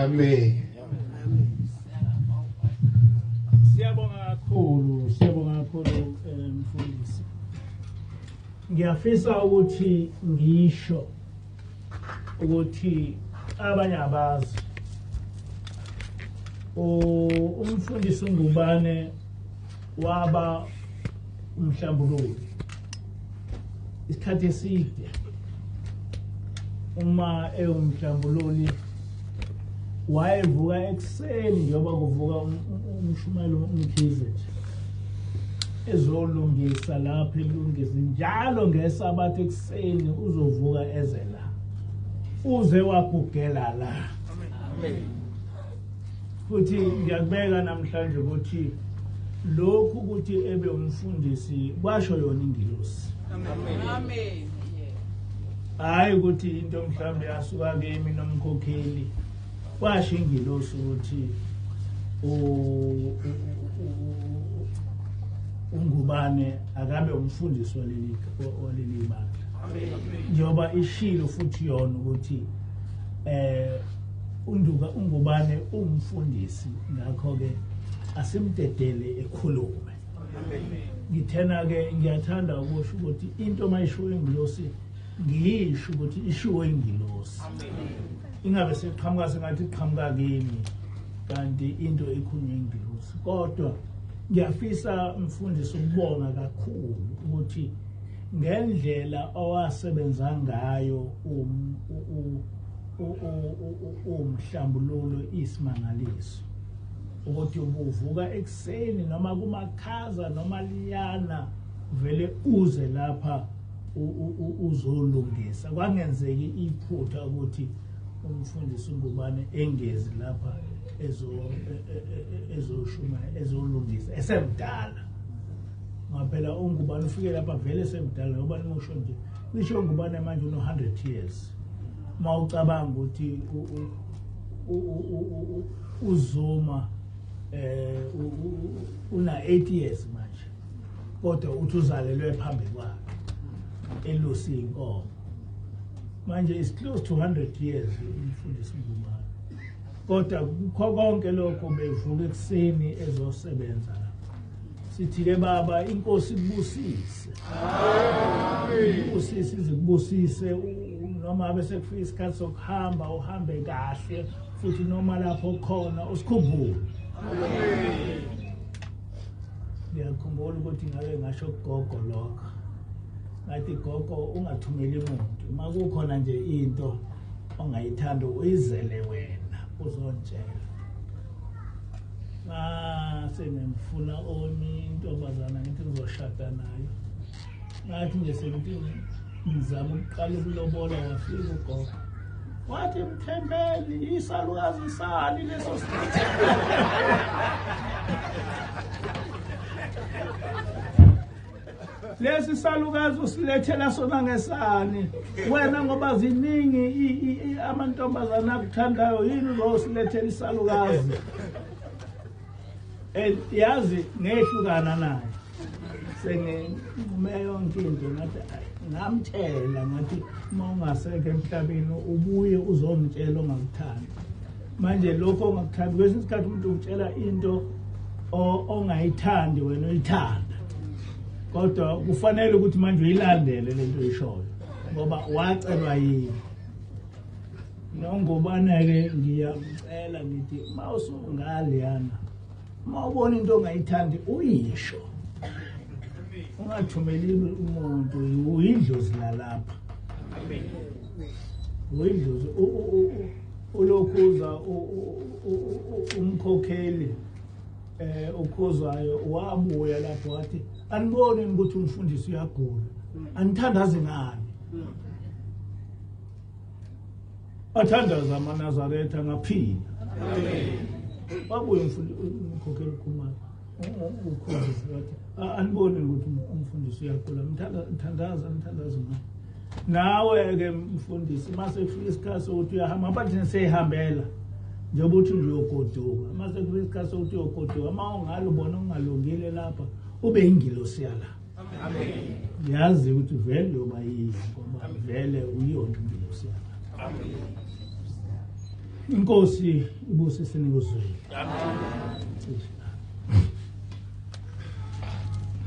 amen siyabonga kakhulu mfundisi ngiyafisa ukuthi ngisho ukuthi abanye abazi umfundisi uNgubane waba umhlambululi isikhathi eside uma umhlambululi wayevuka ekseni njengoba kuvuka umshumayeli umkhize ezolungisa lapha elungisa njalo ngesabatha ekseni uzovuka ezela uze wagugela la amen futhi ngiyakubeka namhlanje ukuthi lokhu ukuthi ebe umfundisi kwasho yona ingilosi amen hayi ukuthi into mhlambe yasuka kimi nomkhokheli kwasho ingilosi ukuthi uNgubane akabe umfundisi waleli bandla njengoba ishilo futhi yona ukuthi uNgubane umfundisi ngakho ke asimdedele ekhulume ngithena ke ngiyathanda ukusho ukuthi into mayisho ingilosi ngisho ukuthi ishiwo ingilosi ingabe seqhamuka sengathi iqhamuka kimi kanti into ekhulunywa ingilosi kodwa ngiyafisa umfundisi ukubonga kakhulu ukuthi ngendlela owasebenza ngayo umhlambululo isimangaliso ukuthi ubuvuka ekseni noma kumakhaza noma liyana vele uze lapha uzolungisa. Kwangenzeki iphutha ukuthi umfundisi uNgubane engezi lapha ezolungisa esemdala. Ngaphela uNgubane ufike lapha vele esemdala ngoba nimusho nje cishe uNgubane manje uno 100 years. Mawucabanga ukuthi uZuma una 8 years manje kodwa uthi uzalelwe phambi kwakhe elusi inkomo manje is close to 100 years umfundisi uNgubane kodwa kukho konke lokho bevuka ekseni ezosebenza. Sithi ke baba inkosi kubusise. Amen. Ubusise izikubusise noma abe sekufika isikhathi sokuhamba uhambe kahle futhi noma lapho khona usikhumbule. Amen. Ngiyakhumbula ukuthi ngake ngasho gogo lokho. Ngathi gogo ungathumeli umuntu. Makukhona nje into ongayithanda uyizele wena uzontshela. Sengifuna omi intombazana ngithi ngizoshada nayo. Ngathi nje sengithi ngizama ukuqala ukulobola wafika ugogo. Wathi Mthembeli isalukazi sani leso sikhathi. Lesi salukazi usilethela sona ngesani. Wena ngoba ziningi amantombazana akuthandayo yini uzosilethela isalukazi. Yazi ngehlukana naye. Sengimume yonke into ngathi ngamtshela ngathi uma ungasekho emhlabeni ubuye uzongitshela ongakuthandi. Manje lokho ongakuthandi kwesinye isikhathi umuntu utshela into ongayithandi wena uyithanda. Kodwa kufanele ukuthi manje uyilandele lento oyishoyo ngoba wacelwa yini. Nongubane ke ngiyamcela ngithi mawusungaliyana mawubona into ongayithandi uyisho. Ungathumeli umuntu uyidlozi lapha. Amen. Uyidlozi ulokhuza umkhokheli ukhozayo wabuya lapho wathi anibone ukuthi umfundisi uyagula. Anithandaze ngani? Athandaza amaNazaretha ngaphila. Amen. Wabuya umkhokheli ukhumalo. Ukhozi wathi anibone ukuthi umfundisi uyagula. Mthandaza ngani? Nawe ke mfundisi mase kufika isikhathi sokuthi uyahamba abathi nisehambela njengoba uthi nje uyogoduka. Mase kufika isikhathi sokuthi uyogoduka uma ungalubona ungalungile lapha ube ingilosi yala. Amen. Yazi ukuthi vele yoba yini ngoba vele uyona ingilosi yala. Amen. Inkosi ibusise nikuzwe. Amen.